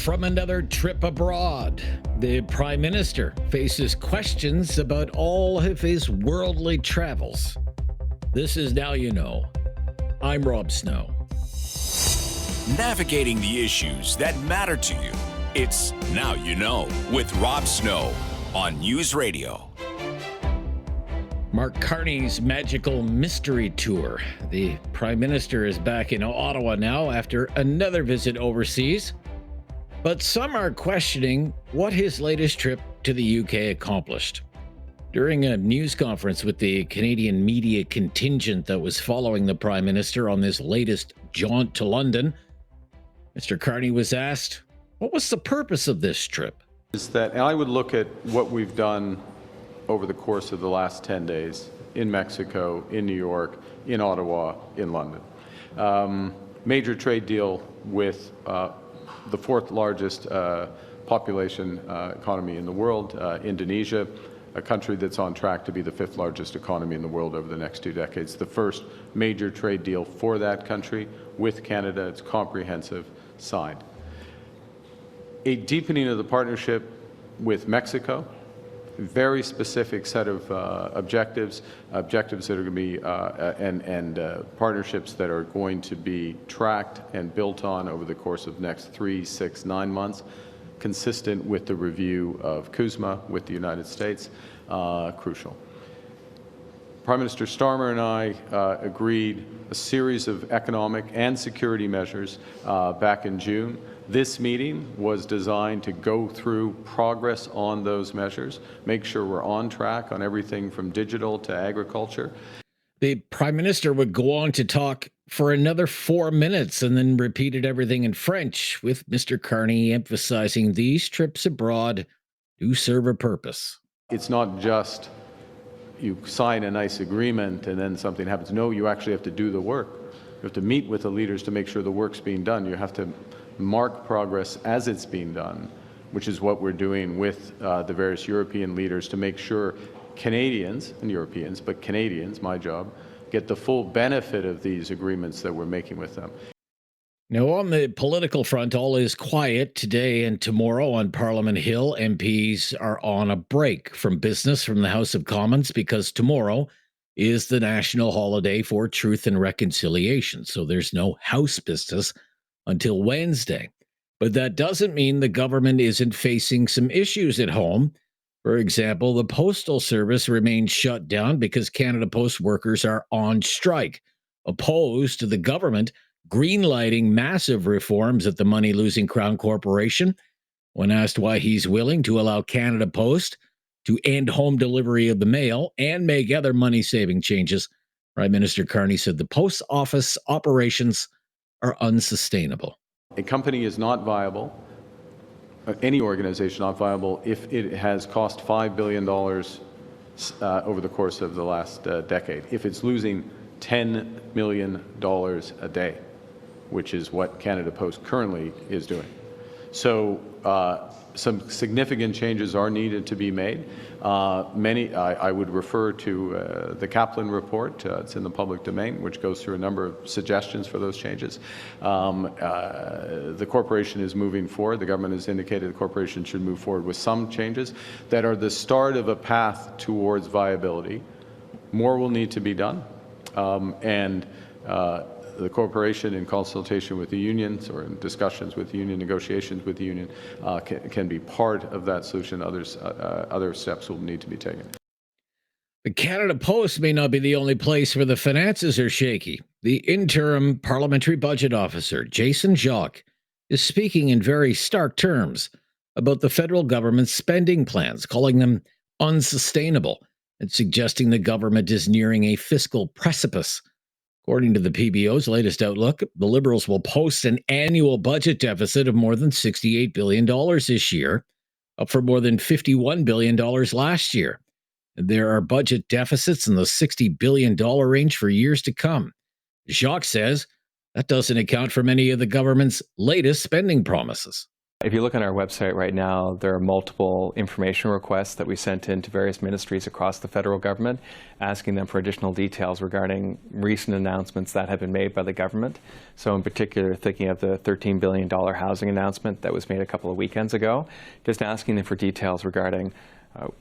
from another trip abroad. The Prime Minister faces questions about all of his worldly travels. This is Now You Know. I'm Rob Snow. Navigating the issues that matter to you. It's Now You Know with Rob Snow on News Radio. Mark Carney's magical mystery tour. The Prime Minister is back in Ottawa now after another visit overseas. But some are questioning what his latest trip to the UK accomplished. During a news conference with the Canadian media contingent that was following the Prime Minister on this latest jaunt to London, Mr. Carney was asked, what was the purpose of this trip? Is that I would look at what we've done over the course of the last 10 days in Mexico, in New York, in Ottawa, in London. Major trade deal with the fourth largest population economy in the world, Indonesia, a country that's on track to be the fifth largest economy in the world over the next 2 decades. The first major trade deal for that country with Canada. It's comprehensive, signed. A deepening of the partnership with Mexico, very specific set of objectives that are going to be, and partnerships that are going to be tracked and built on over the course of next 3, 6, 9 months, consistent with the review of CUSMA with the United States, crucial. Prime Minister Starmer and I agreed a series of economic and security measures back in June. This meeting was designed to go through progress on those measures, make sure we're on track on everything from digital to agriculture. The Prime Minister would go on to talk for another 4 minutes and then repeated everything in French, with Mr. Carney emphasizing these trips abroad do serve a purpose. It's not just you sign a nice agreement and then something happens. No, you actually have to do the work. You have to meet with the leaders to make sure the work's being done. You have to mark progress as it's being done, which is what we're doing with the various European leaders to make sure Canadians and Europeans, but Canadians, my job, get the full benefit of these agreements that we're making with them. Now, on the political front, all is quiet today and tomorrow on Parliament Hill. MPs are on a break from business from the House of Commons because tomorrow is the national holiday for Truth and Reconciliation. So there's no House business until Wednesday. But that doesn't mean the government isn't facing some issues at home. For example, the Postal Service remains shut down because Canada Post workers are on strike, opposed to the government greenlighting massive reforms at the money-losing Crown Corporation. When asked why he's willing to allow Canada Post to end home delivery of the mail and make other money-saving changes, Prime Minister Carney said the post office operations are unsustainable. A company is not viable, any organization not viable, if it has cost $5 billion over the course of the last decade. If it's losing $10 million a day, which is what Canada Post currently is doing. So some significant changes are needed to be made. I would refer to the Kaplan report. It's in the public domain, which goes through a number of suggestions for those changes. The corporation is moving forward. The government has indicated the corporation should move forward with some changes that are the start of a path towards viability. More will need to be done. The corporation, in consultation with the unions or in discussions with the union, negotiations with the union, can be part of that solution. Other steps will need to be taken. The Canada Post may not be the only place where the finances are shaky. The interim parliamentary budget officer, Jason Jacques, is speaking in very stark terms about the federal government's spending plans, calling them unsustainable and suggesting the government is nearing a fiscal precipice. According to the PBO's latest outlook, the Liberals will post an annual budget deficit of more than $68 billion this year, up from more than $51 billion last year. There are budget deficits in the $60 billion range for years to come. Jacques says that doesn't account for many of the government's latest spending promises. If you look on our website right now, there are multiple information requests that we sent in to various ministries across the federal government, asking them for additional details regarding recent announcements that have been made by the government. So in particular, thinking of the $13 billion housing announcement that was made a couple of weekends ago, just asking them for details regarding,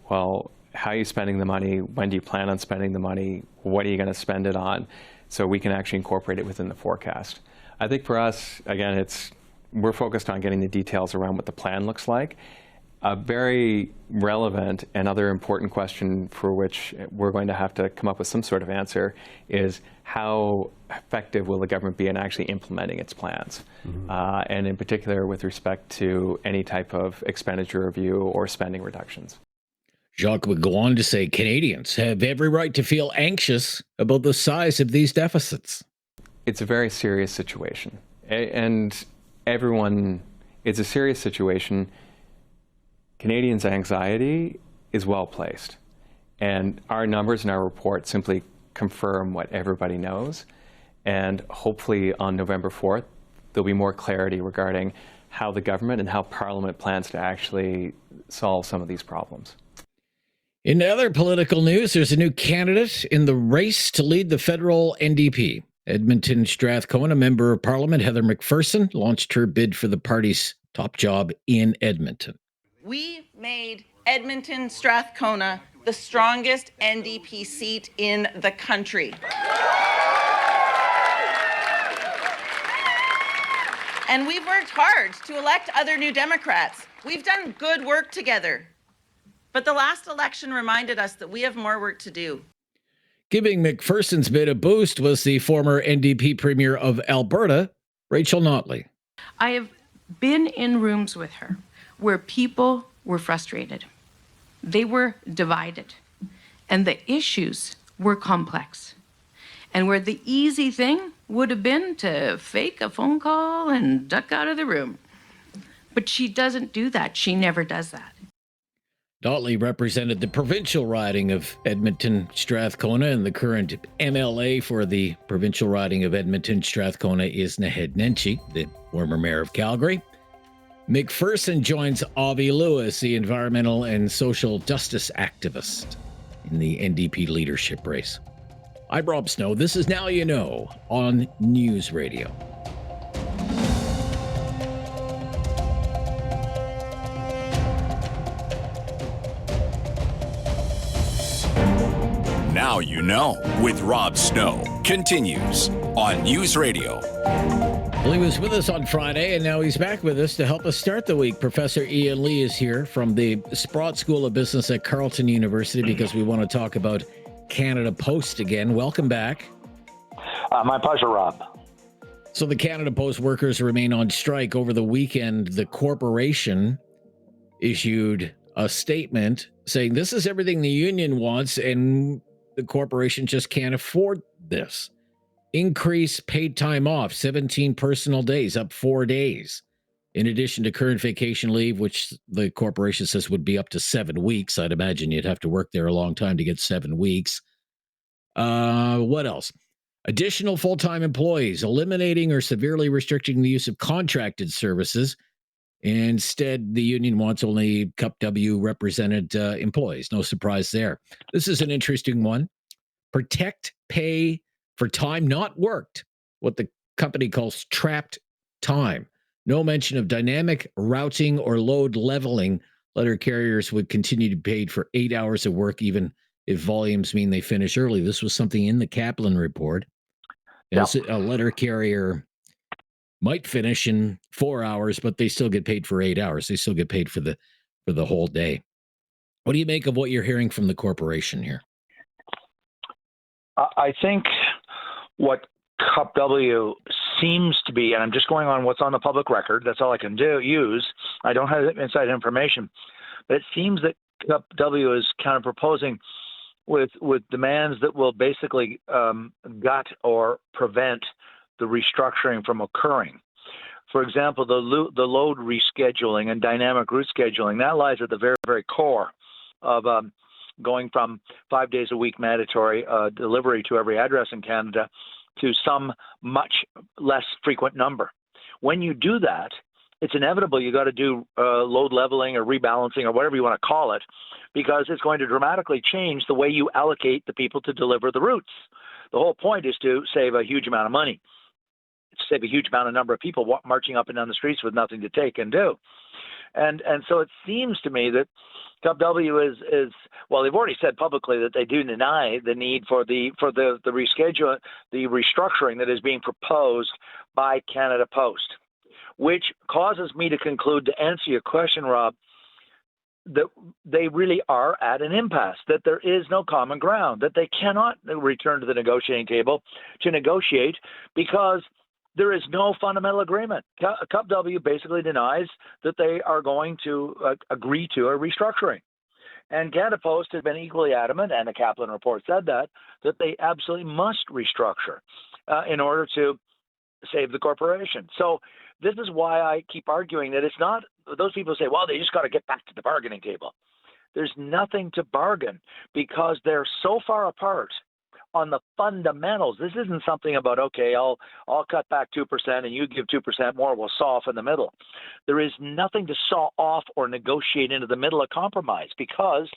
well, how are you spending the money? When do you plan on spending the money? What are you going to spend it on? So we can actually incorporate it within the forecast. I think for us, again, we're focused on getting the details around what the plan looks like. A very relevant and other important question for which we're going to have to come up with some sort of answer is how effective will the government be in actually implementing its plans? And in particular with respect to any type of expenditure review or spending reductions. Jacques would go on to say Canadians have every right to feel anxious about the size of these deficits. It's a very serious situation. And everyone, it's a serious situation. Canadians' anxiety is well placed. And our numbers and our report simply confirm what everybody knows. And hopefully on November 4th, there'll be more clarity regarding how the government and how Parliament plans to actually solve some of these problems. In other political news, there's a new candidate in the race to lead the federal NDP. Edmonton Strathcona Member of Parliament Heather McPherson launched her bid for the party's top job in Edmonton. We made Edmonton Strathcona the strongest NDP seat in the country. And we've worked hard to elect other New Democrats. We've done good work together. But the last election reminded us that we have more work to do. Giving McPherson's bid a boost was the former NDP Premier of Alberta, Rachel Notley. I have been in rooms with her where people were frustrated. They were divided. And the issues were complex. And where the easy thing would have been to fake a phone call and duck out of the room. But she doesn't do that. She never does that. Notley represented the provincial riding of Edmonton-Strathcona, and the current MLA for the provincial riding of Edmonton-Strathcona is Naheed Nenshi, the former mayor of Calgary. McPherson joins Avi Lewis, the environmental and social justice activist, in the NDP leadership race. I'm Rob Snow. This is Now You Know on News Radio. Now You Know with Rob Snow continues on News Radio. Well, he was with us on Friday, and now he's back with us to help us start the week. Professor Ian Lee is here from the Sprott School of Business at Carleton University because we want to talk about Canada Post again. Welcome back. My pleasure, Rob. So the Canada Post workers remain on strike. Over the weekend, the corporation issued a statement saying this is everything the union wants, and the corporation just can't afford this. Increase paid time off, 17 personal days, up 4 days. In addition to current vacation leave, which the corporation says would be up to 7 weeks. I'd imagine you'd have to work there a long time to get 7 weeks. What else? Additional full-time employees, eliminating or severely restricting the use of contracted services. Instead, the union wants only Cup W represented employees. No surprise there. This is an interesting one. Protect pay for time not worked, what the company calls trapped time. No mention of dynamic routing or load leveling. Letter carriers would continue to be paid for 8 hours of work, even if volumes mean they finish early. This was something in the Kaplan report. Yep. A letter carrier might finish in 4 hours, but they still get paid for 8 hours. They still get paid for the whole day. What do you make of what you're hearing from the corporation here? I think what Cup W seems to be, and I'm just going on what's on the public record, that's all I can use. I don't have inside information, but it seems that Cup W is kind of proposing with demands that will basically gut or prevent the restructuring from occurring. For example, the load rescheduling and dynamic route scheduling, that lies at the very, very core of going from 5 days a week mandatory delivery to every address in Canada to some much less frequent number. When you do that, it's inevitable you got to do load leveling or rebalancing or whatever you want to call it, because it's going to dramatically change the way you allocate the people to deliver the routes. The whole point is to save a huge amount of money, to save a huge amount of number of people marching up and down the streets with nothing to take and do. And so it seems to me that CUPW is well, they've already said publicly that they do deny the need for the reschedule, the restructuring that is being proposed by Canada Post, which causes me to conclude, to answer your question, Rob, that they really are at an impasse, that there is no common ground, that they cannot return to the negotiating table to negotiate because there is no fundamental agreement. CUPW basically denies that they are going to agree to a restructuring. And Canada Post has been equally adamant, and the Kaplan report said that they absolutely must restructure in order to save the corporation. So this is why I keep arguing that it's not, those people say, well, they just got to get back to the bargaining table. There's nothing to bargain because they're so far apart on the fundamentals. This isn't something about, okay, I'll cut back 2% and you give 2% more, we'll saw off in the middle. There is nothing to saw off or negotiate into the middle of compromise because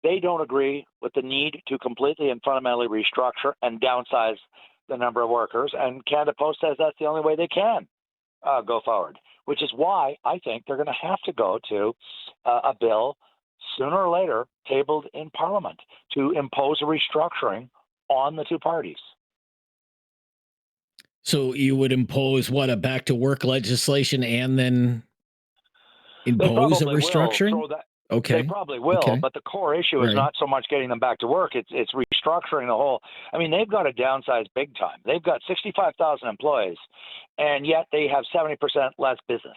they don't agree with the need to completely and fundamentally restructure and downsize the number of workers. And Canada Post says that's the only way they can go forward, which is why I think they're going to have to go to a bill sooner or later tabled in Parliament to impose a restructuring on the two parties. So you would impose what, a back to work legislation and then impose a restructuring? Okay. They probably will, okay. But the core issue is not so much getting them back to work. It's restructuring the whole. I mean, they've got to downsize big time. They've got 65,000 employees, and yet they have 70% less business.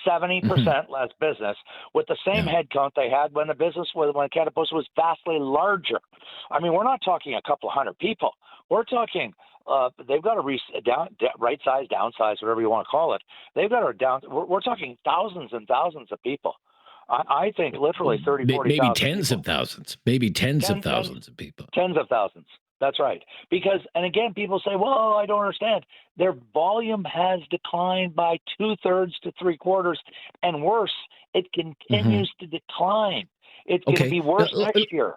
70% less business with the same headcount they had when when Canada Post was vastly larger. I mean, we're not talking a couple of hundred people. We're talking they've got to right size, downsize, whatever you want to call it. They've got to we're talking thousands and thousands of people. I think literally 30, 40,000. Maybe tens of thousands. Maybe tens of thousands of people. Tens of thousands. That's right. Because, and again, people say, well, I don't understand. Their volume has declined by 2/3 to 3/4. And worse, it continues to decline. It's going to be worse next year.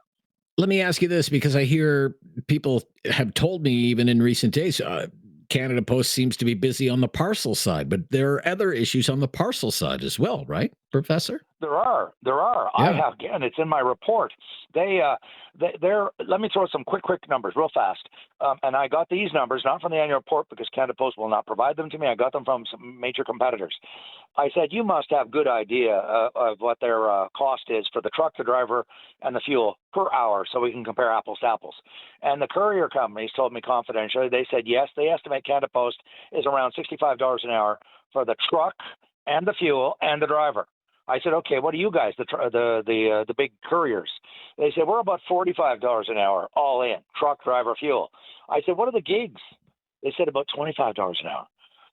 Let me ask you this, because I hear people have told me even in recent days, Canada Post seems to be busy on the parcel side, but there are other issues on the parcel side as well, right, Professor? There are. Yeah. I have, again, it's in my report. They're, let me throw some quick numbers real fast. And I got these numbers, not from the annual report because Canada Post will not provide them to me. I got them from some major competitors. I said, you must have good idea of what their cost is for the truck, the driver, and the fuel per hour so we can compare apples to apples. And the courier companies told me confidentially, they said, yes, they estimate Canada Post is around $65 an hour for the truck and the fuel and the driver. I said, okay, what do you guys, the big couriers? They said, we're about $45 an hour, all in, truck, driver, fuel. I said, what are the gigs? They said about $25 an hour.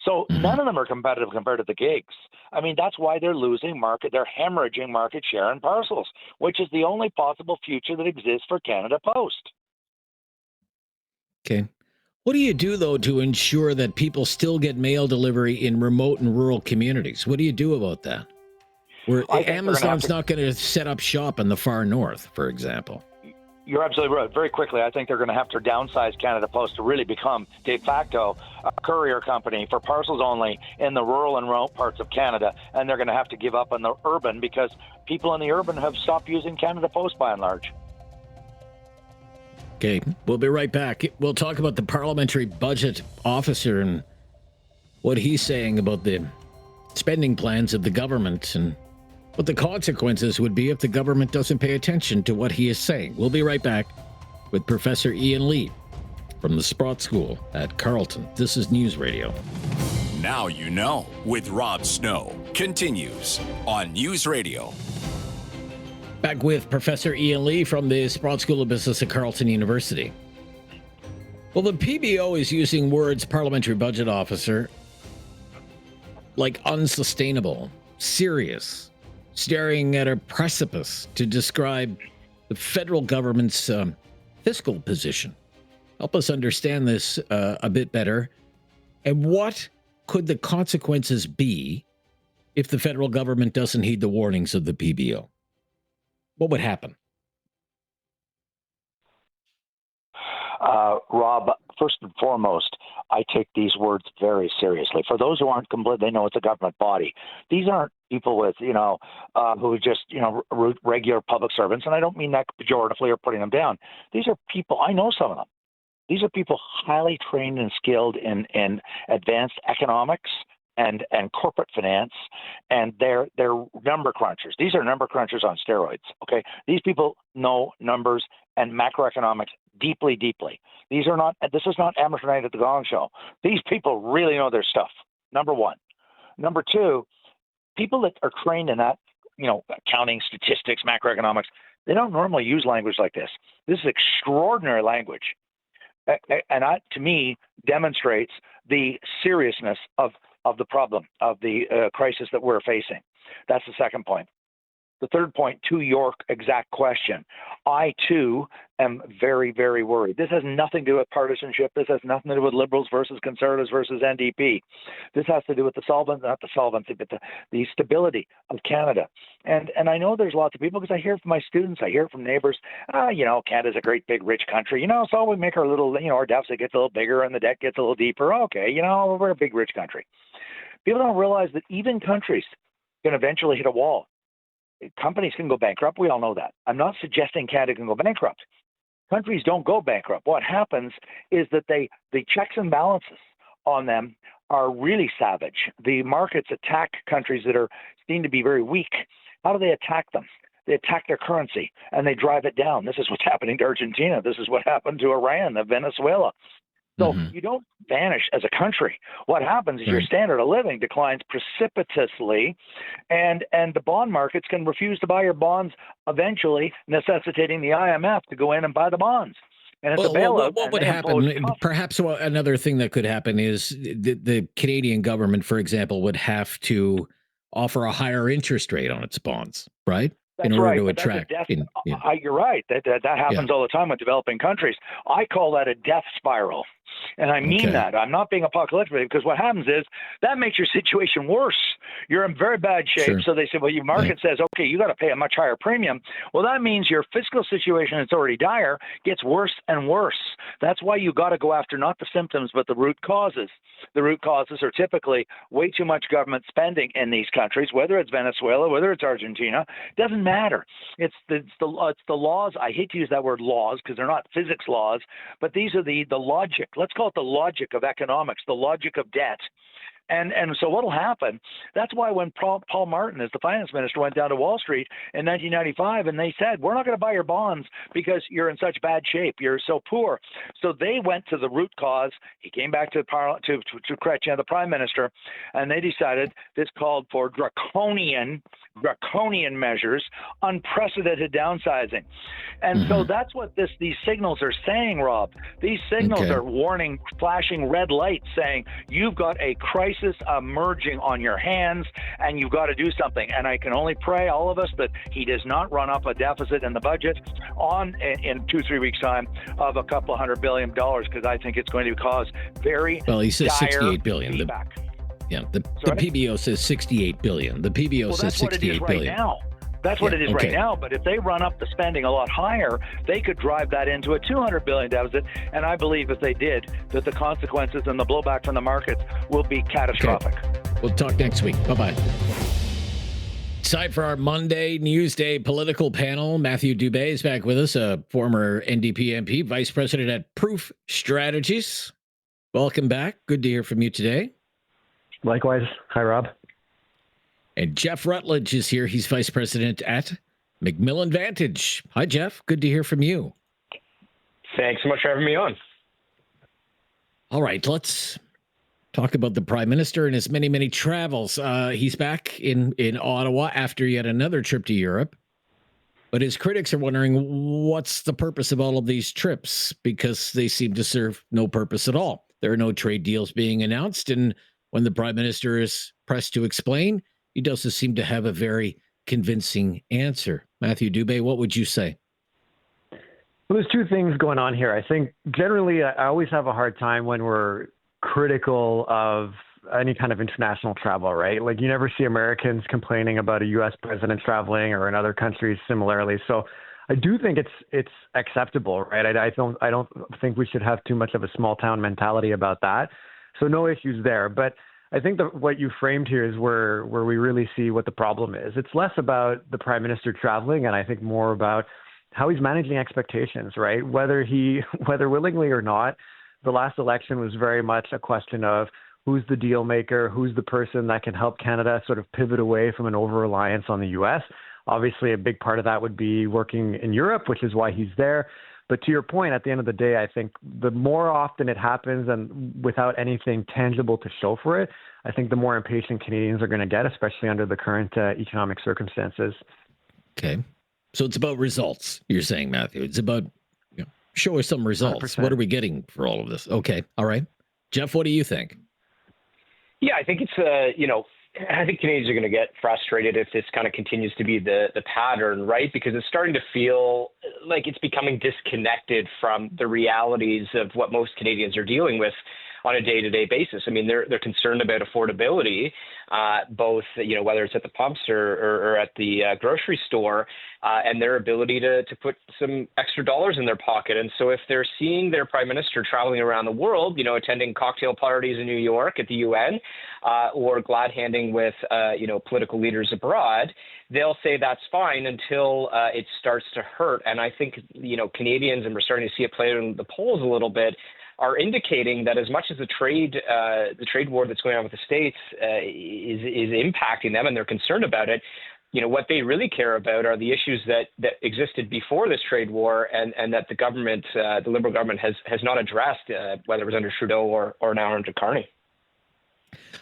So none of them are competitive compared to the gigs. I mean, that's why they're losing market. They're hemorrhaging market share in parcels, which is the only possible future that exists for Canada Post. Okay. What do you do, though, to ensure that people still get mail delivery in remote and rural communities? What do you do about that? Where Amazon's not going to set up shop in the far north, for example. You're absolutely right. Very quickly, I think they're going to have to downsize Canada Post to really become de facto a courier company for parcels only in the rural and remote parts of Canada. And they're going to have to give up on the urban because people in the urban have stopped using Canada Post by and large. Okay, we'll be right back. We'll talk about the parliamentary budget officer and what he's saying about the spending plans of the government and what the consequences would be if the government doesn't pay attention to what he is saying. We'll be right back with Professor Ian Lee from the Sprott School at Carleton. This is News Radio. Now you know with Rob Snow continues on News Radio. Back with Professor Ian Lee from the Sprott School of Business at Carleton University. Well, the PBO is using words, parliamentary budget officer, like unsustainable, serious, staring at a precipice to describe the federal government's fiscal position. Help us understand this a bit better. And what could the consequences be if the federal government doesn't heed the warnings of the PBO? What would happen? Rob, first and foremost, I take these words very seriously. For those who aren't complete, they know it's a government body. These aren't people with, who are just, regular public servants. And I don't mean that pejoratively or putting them down. These are people, I know some of them. These are people highly trained and skilled in advanced economics and corporate finance, and they're number crunchers. These are number crunchers on steroids. Okay, these people know numbers and macroeconomics deeply, deeply. This is not amateur night at the Gong Show. These people really know their stuff. Number one. Number two, people that are trained in that, accounting, statistics, macroeconomics, they don't normally use language like this. This is extraordinary language. And that, to me, demonstrates the seriousness of the problem, of the crisis that we're facing. That's the second point. The third point, to your exact question, I, too, am very, very worried. This has nothing to do with partisanship. This has nothing to do with Liberals versus Conservatives versus NDP. This has to do with the stability of Canada. And I know there's lots of people, because I hear from my students, I hear from neighbors, Canada's a great, big, rich country. So we make our little, our deficit gets a little bigger and the debt gets a little deeper. Okay, we're a big, rich country. People don't realize that even countries can eventually hit a wall. Companies can go bankrupt. We all know that. I'm not suggesting Canada can go bankrupt. Countries don't go bankrupt. What happens is that the checks and balances on them are really savage. The markets attack countries that are seen to be very weak. How do they attack them? They attack their currency and they drive it down. This is what's happening to Argentina. This is what happened to Iran, Venezuela. So you don't vanish as a country. What happens is your standard of living declines precipitously, and the bond markets can refuse to buy your bonds, eventually necessitating the IMF to go in and buy the bonds. And it's a bailout. What would happen? Perhaps another thing that could happen is the Canadian government, for example, would have to offer a higher interest rate on its bonds, right? That's in order right, to attract. You're right. That happens all the time with developing countries. I call that a death spiral. And I mean that. I'm not being apocalyptic, because what happens is that makes your situation worse. You're in very bad shape. Sure. So they say, well, your market says, okay, you got to pay a much higher premium. Well, that means your fiscal situation that's already dire gets worse and worse. That's why you got to go after not the symptoms, but the root causes. The root causes are typically way too much government spending in these countries, whether it's Venezuela, whether it's Argentina. It doesn't matter. It's the laws. I hate to use that word laws, because they're not physics laws, but these are the logic. Let's call it the logic of economics, the logic of debt. And so what'll happen, that's why when Paul Martin, as the finance minister, went down to Wall Street in 1995, and they said, we're not going to buy your bonds because you're in such bad shape, you're so poor. So they went to the root cause. He came back to Chrétien, the prime minister, and they decided this called for draconian measures, unprecedented downsizing. And so that's what these signals are saying, Rob. These signals are warning, flashing red lights, saying you've got a crisis emerging on your hands, and you've got to do something. And I can only pray, all of us, that he does not run up a deficit in the budget in 2-3 weeks' time of a couple of $100 billion, because I think it's going to cause very he says $68 billion. Feedback. The PBO says $68 billion. The PBO says $68 billion. That's what it is right now. But if they run up the spending a lot higher, they could drive that into a $200 billion deficit. And I believe if they did, that the consequences and the blowback from the markets will be catastrophic. We'll talk next week. Bye-bye. It's time for our Monday Newsday political panel. Matthew Dube is back with us, a former NDP MP, Vice President at Proof Strategies. Welcome back. Good to hear from you today. Likewise. Hi, Rob. And Jeff Rutledge is here. He's Vice President at McMillan Vantage. Hi, Jeff. Good to hear from you. Thanks so much for having me on. All right, let's talk about the Prime Minister and his many, many travels. He's back in Ottawa after yet another trip to Europe. But his critics are wondering, what's the purpose of all of these trips? Because they seem to serve no purpose at all. There are no trade deals being announced. And when the Prime Minister is pressed to explain, he doesn't seem to have a very convincing answer. Matthew Dube, what would you say? Well, there's two things going on here. I think generally I always have a hard time when we're critical of any kind of international travel, right? Like you never see Americans complaining about a U.S. president traveling or in other countries similarly. So I do think it's acceptable, right? I don't think we should have too much of a small town mentality about that. So no issues there. But I think that what you framed here is where we really see what the problem is. It's less about the prime minister traveling, and I think more about how he's managing expectations, right? Whether willingly or not, the last election was very much a question of who's the deal maker, who's the person that can help Canada sort of pivot away from an over-reliance on the U.S. Obviously, a big part of that would be working in Europe, which is why he's there. But to your point, at the end of the day, I think the more often it happens and without anything tangible to show for it, I think the more impatient Canadians are going to get, especially under the current economic circumstances. Okay. So it's about results, you're saying, Matthew. It's about show us some results. 100%. What are we getting for all of this? Okay. All right. Jeff, what do you think? Yeah, I think it's I think Canadians are going to get frustrated if this kind of continues to be the pattern, right? Because it's starting to feel like it's becoming disconnected from the realities of what most Canadians are dealing with on a day-to-day basis. I mean, they're concerned about affordability, both, whether it's at the pumps or at the grocery store, and their ability to put some extra dollars in their pocket. And so if they're seeing their prime minister traveling around the world, attending cocktail parties in New York at the UN, or glad-handing with, political leaders abroad, they'll say that's fine until it starts to hurt. And I think, Canadians, and we're starting to see it play in the polls a little bit, are indicating that as much as the trade war that's going on with the States is impacting them and they're concerned about it, what they really care about are the issues that existed before this trade war and that the government, the Liberal government, has not addressed, whether it was under Trudeau or now under Carney.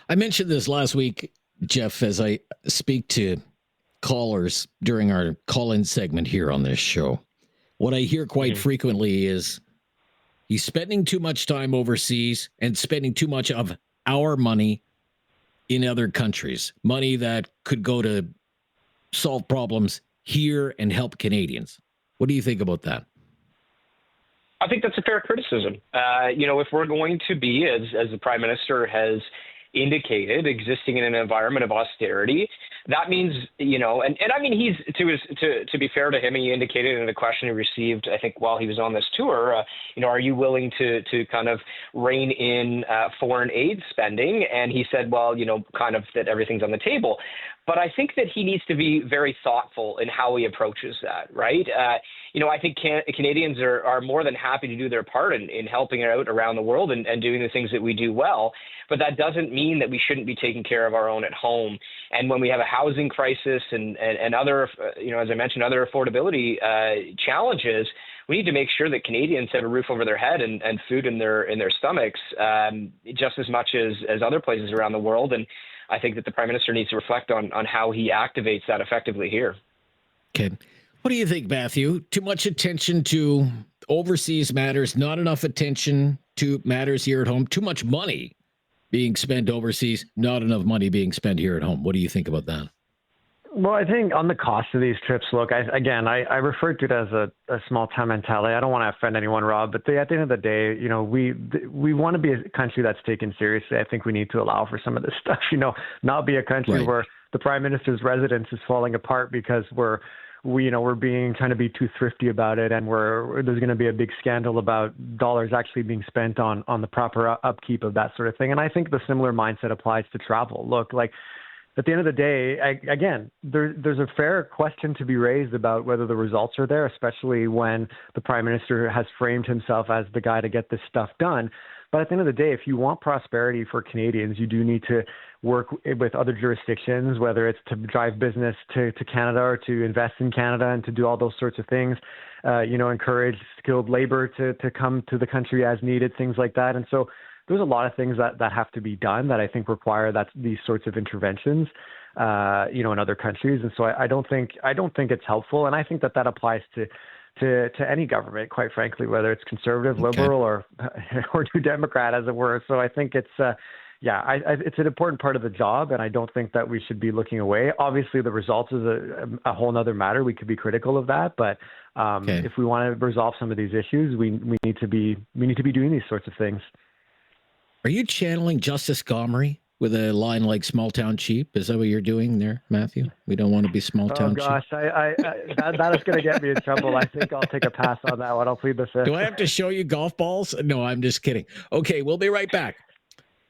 I mentioned this last week, Jeff, as I speak to callers during our call-in segment here on this show. What I hear quite frequently is he's spending too much time overseas and spending too much of our money in other countries, money that could go to solve problems here and help Canadians. What do you think about that? I think that's a fair criticism. If we're going to be, as the Prime Minister has indicated, existing in an environment of austerity, that means, and I mean, he's, to be fair to him, he indicated in a question he received, I think, while he was on this tour, are you willing to kind of rein in foreign aid spending? And he said, well, kind of that everything's on the table. But I think that he needs to be very thoughtful in how he approaches that, right? I think Canadians are more than happy to do their part in helping out around the world and doing the things that we do well. But that doesn't mean that we shouldn't be taking care of our own at home. And when we have a housing crisis and other, as I mentioned, other affordability challenges, we need to make sure that Canadians have a roof over their head and food in their stomachs, just as much as other places around the world. And I think that the Prime Minister needs to reflect on how he activates that effectively here. Okay. What do you think, Matthew? Too much attention to overseas matters, not enough attention to matters here at home, too much money being spent overseas, not enough money being spent here at home. What do you think about that? Well, I think on the cost of these trips, look, I refer to it as a small town mentality. I don't want to offend anyone, Rob, but at the end of the day, we want to be a country that's taken seriously. I think we need to allow for some of this stuff, not be a country where the Prime Minister's residence is falling apart because we're trying to be too thrifty about it, and there's going to be a big scandal about dollars actually being spent on the proper upkeep of that sort of thing. And I think the similar mindset applies to travel. Look, like, at the end of the day, there's a fair question to be raised about whether the results are there, especially when the Prime Minister has framed himself as the guy to get this stuff done. But at the end of the day, if you want prosperity for Canadians, you do need to work with other jurisdictions, whether it's to drive business to Canada or to invest in Canada and to do all those sorts of things, encourage skilled labor to come to the country as needed, things like that. And so there's a lot of things that have to be done that I think require these sorts of interventions, in other countries. And so I don't think it's helpful. And I think that applies to any government, quite frankly, whether it's conservative, liberal, or New Democrat, as it were. So I think it's it's an important part of the job, and I don't think that we should be looking away. Obviously, the results is a whole other matter. We could be critical of that, but if we want to resolve some of these issues, we need to be doing these sorts of things. Are you channeling Justice Gomery with a line like small town cheap? Is that what you're doing there, Matthew? We don't want to be small town cheap. Oh gosh, that is going to get me in trouble. I think I'll take a pass on that one. I'll plead the fifth. Do I have to show you golf balls? No, I'm just kidding. Okay, we'll be right back.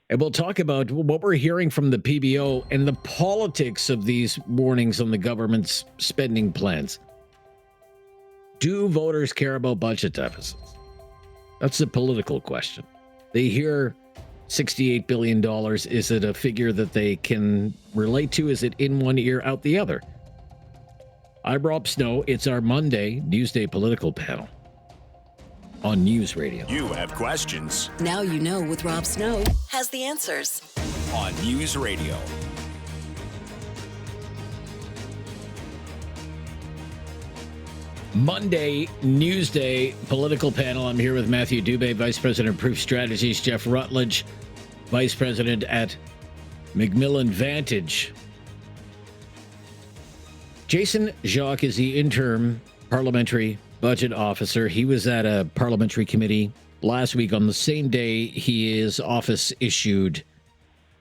And we'll talk about what we're hearing from the PBO and the politics of these warnings on the government's spending plans. Do voters care about budget deficits? That's the political question. They hear $68 billion. Is it a figure that they can relate to? Is it in one ear, out the other? I'm Rob Snow. It's our Monday Newsday political panel on News Radio. You have questions. Now You Know with Rob Snow has the answers On News Radio. Monday Newsday political panel. I'm here with Matthew Dube, Vice President of Proof Strategies, Jeff Rutledge, Vice President at McMillan Vantage. Jason Jacques is the interim parliamentary budget officer. He was at a parliamentary committee last week on the same day his office issued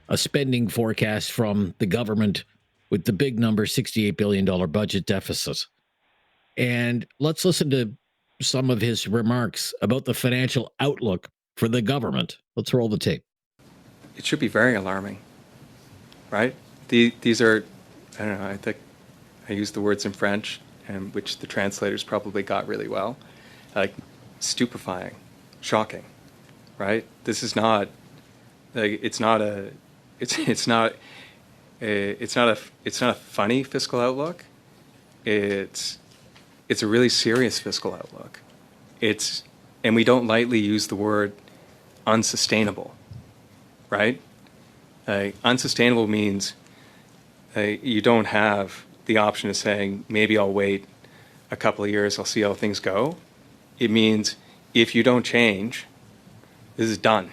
a spending forecast from the government with the big number, $68 billion budget deficit. And let's listen to some of his remarks about the financial outlook for the government. Let's roll the tape. It should be very alarming, right? These are, I don't know, I think I used the words in French, and which the translators probably got really well, like stupefying, shocking, right? This is not, like, it's not a funny fiscal outlook. It's a really serious fiscal outlook. And we don't lightly use the word unsustainable, right? Unsustainable means you don't have the option of saying, maybe I'll wait a couple of years, I'll see how things go. It means if you don't change, this is done,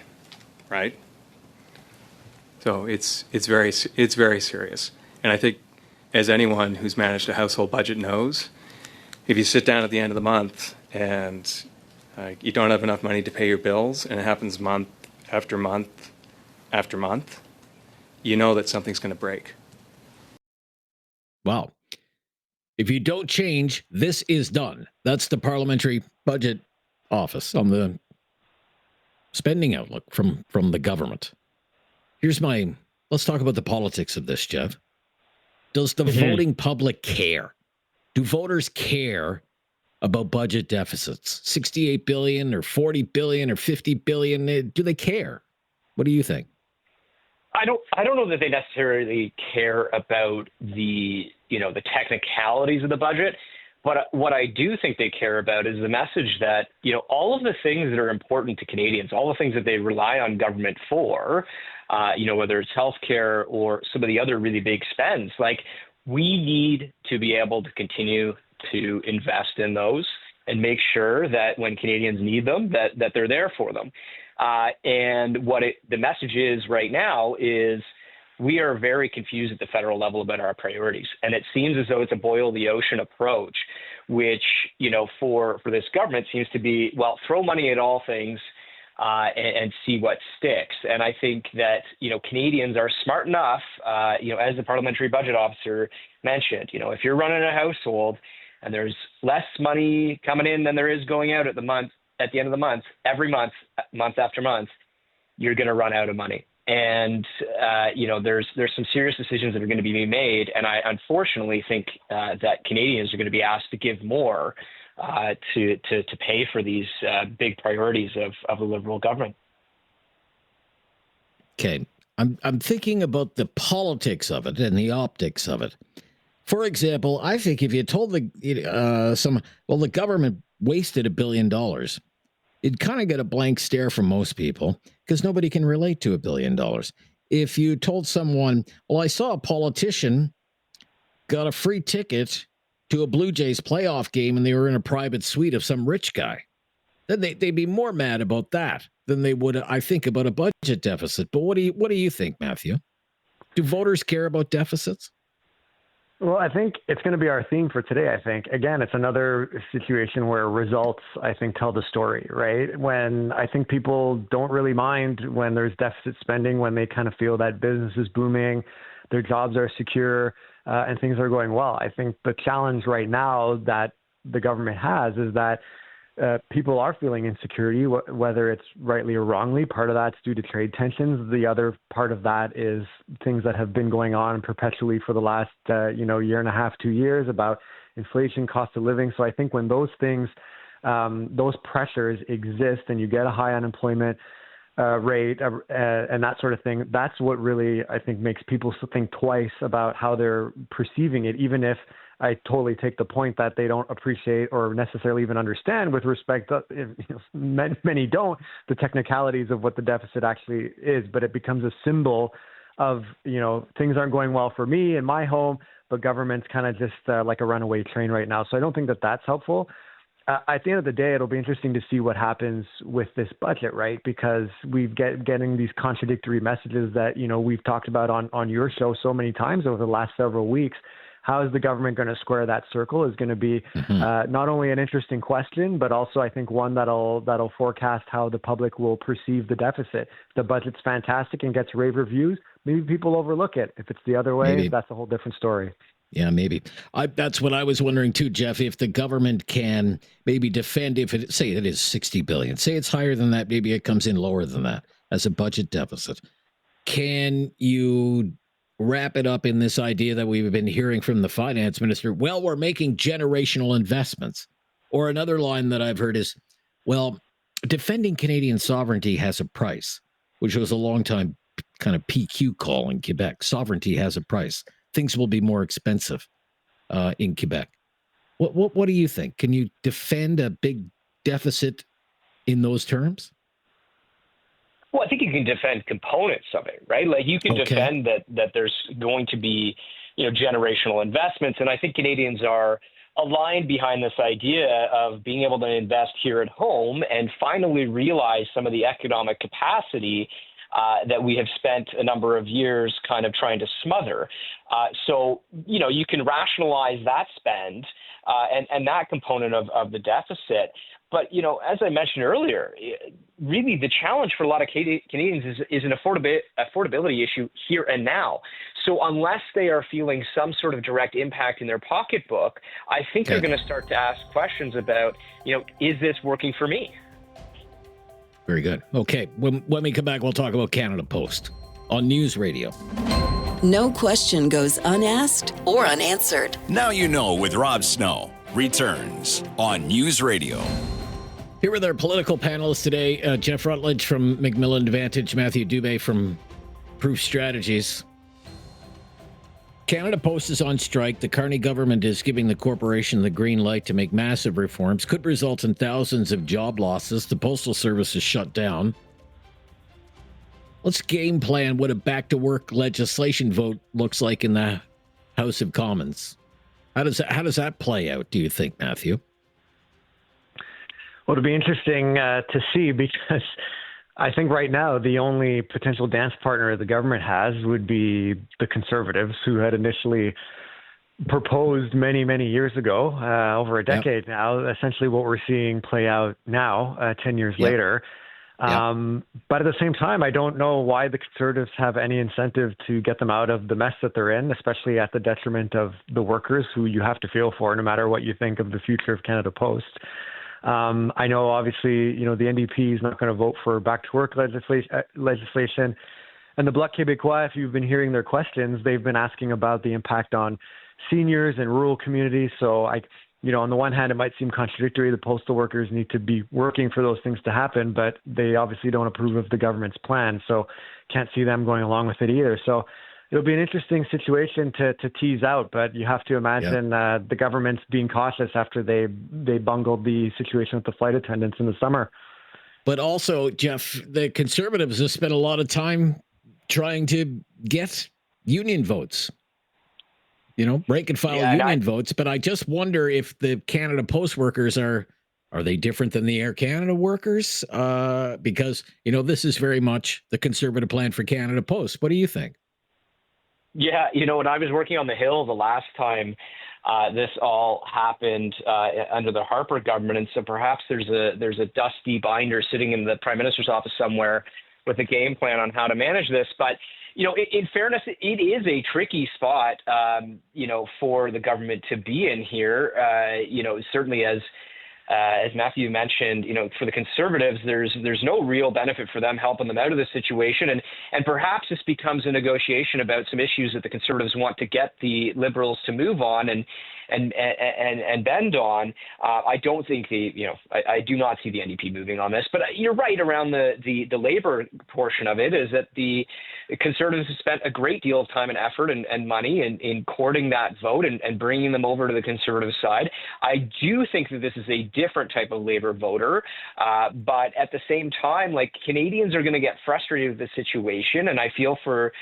right? So it's very serious. And I think, as anyone who's managed a household budget knows, if you sit down at the end of the month and you don't have enough money to pay your bills, and it happens month after month after month, you know that something's going to break. Wow. If you don't change, this is done. That's the parliamentary budget office on the spending outlook from the government. Let's talk about the politics of this, Jeff. Does the voting public care? Do voters care about budget deficits? 68 billion or 40 billion or 50 billion? Do they care? What do you think? I don't know that they necessarily care about the technicalities of the budget, but what I do think they care about is the message that, all of the things that are important to Canadians, all the things that they rely on government for, whether it's healthcare or some of the other really big spends, like, we need to be able to continue to invest in those and make sure that when Canadians need them, that they're there for them. And the message is right now is we are very confused at the federal level about our priorities. And it seems as though it's a boil the ocean approach, which, for this government seems to be, well, throw money at all things and see what sticks. And I think that, Canadians are smart enough, as the parliamentary budget officer mentioned, if you're running a household and there's less money coming in than there is going out at the end of the month, every month, month after month, you're going to run out of money. And, there's some serious decisions that are going to be made. And I unfortunately think that Canadians are going to be asked to give more to pay for these big priorities of the Liberal government. Okay. I'm thinking about the politics of it and the optics of it. For example, I think if you told the government wasted $1 billion, it'd kind of get a blank stare from most people because nobody can relate to $1 billion. If you told someone, well, I saw a politician got a free ticket to a Blue Jays playoff game and they were in a private suite of some rich guy, then they'd be more mad about that than they would, I think, about a budget deficit. But what do you think, Matthew? Do voters care about deficits? Well, I think it's going to be our theme for today, I think. Again, it's another situation where results, I think, tell the story, right? When I think people don't really mind when there's deficit spending, when they kind of feel that business is booming, their jobs are secure, and things are going well. I think the challenge right now that the government has is that people are feeling insecurity, whether it's rightly or wrongly. Part of that's due to trade tensions. The other part of that is things that have been going on perpetually for the last, year and a half, 2 years about inflation, cost of living. So I think when those things, those pressures exist and you get a high unemployment rate and that sort of thing, that's what really, I think, makes people think twice about how they're perceiving it, even if I totally take the point that they don't appreciate or necessarily even understand with respect to, many don't, the technicalities of what the deficit actually is, but it becomes a symbol of, things aren't going well for me in my home, but government's kind of just like a runaway train right now. So I don't think that that's helpful. At the end of the day, it'll be interesting to see what happens with this budget, right? Because we've getting these contradictory messages that, we've talked about on your show so many times over the last several weeks. How is the government going to square that circle is going to be not only an interesting question, but also I think one that'll forecast how the public will perceive the deficit. If the budget's fantastic and gets rave reviews, maybe people overlook it. If it's the other way, that's a whole different story. Yeah, maybe. That's what I was wondering too, Jeff, if the government can maybe defend, if it, say it is $60 billion, say it's higher than that, maybe it comes in lower than that as a budget deficit. Can you wrap it up in this idea that we've been hearing from the finance minister? Well, we're making generational investments. Or another line that I've heard is, well, defending Canadian sovereignty has a price, which was a long time kind of PQ call in Quebec. Sovereignty has a price. Things will be more expensive in Quebec. What do you think? Can you defend a big deficit in those terms? Well, I think you can defend components of it, right? Like you can defend that there's going to be, generational investments. And I think Canadians are aligned behind this idea of being able to invest here at home and finally realize some of the economic capacity that we have spent a number of years kind of trying to smother. So, you can rationalize that spend and that component of the deficit. But, as I mentioned earlier, really the challenge for a lot of Canadians is an affordability issue here and now. So unless they are feeling some sort of direct impact in their pocketbook, I think they're going to start to ask questions about, is this working for me? Very good. Okay, when we come back, we'll talk about Canada Post on News Radio. No question goes unasked or unanswered. Now You Know with Rob Snow returns on News Radio. Here with our political panelists today, Jeff Rutledge from McMillan, Vantage, Matthew Dube from Proof Strategies. Canada Post is on strike. The Carney government is giving the corporation the green light to make massive reforms. Could result in thousands of job losses. The Postal Service is shut down. Let's game plan what a back-to-work legislation vote looks like in the House of Commons. How does that play out, do you think, Matthew? Well, it'll be interesting to see, because I think right now the only potential dance partner the government has would be the Conservatives, who had initially proposed many, many years ago, over a decade now, essentially what we're seeing play out now, 10 years later. But at the same time, I don't know why the Conservatives have any incentive to get them out of the mess that they're in, especially at the detriment of the workers, who you have to feel for no matter what you think of the future of Canada Post. I know, obviously, the NDP is not going to vote for back-to-work legislation. And the Bloc Québécois, if you've been hearing their questions, they've been asking about the impact on seniors and rural communities. So, on the one hand, it might seem contradictory. The postal workers need to be working for those things to happen, but they obviously don't approve of the government's plan. So can't see them going along with it either. So it'll be an interesting situation to tease out, but you have to imagine the government's being cautious after they bungled the situation with the flight attendants in the summer. But also, Jeff, the Conservatives have spent a lot of time trying to get union votes. Rank and file union votes. But I just wonder if the Canada Post workers are they different than the Air Canada workers? Because, this is very much the Conservative plan for Canada Post. What do you think? Yeah, when I was working on the Hill the last time this all happened under the Harper government, and so perhaps there's a dusty binder sitting in the Prime Minister's office somewhere with a game plan on how to manage this. But in fairness, it is a tricky spot, for the government to be in here. Certainly as Matthew mentioned, for the Conservatives, there's no real benefit for them helping them out of this situation, and perhaps this becomes a negotiation about some issues that the Conservatives want to get the Liberals to move on and bend on. I don't think I do not see the NDP moving on this, but you're right around the labor portion of it, is that the Conservatives have spent a great deal of time and effort and money in courting that vote and bringing them over to the Conservative side. I do think that this is a different type of labor voter, but at the same time, Canadians are going to get frustrated with the situation, and I feel for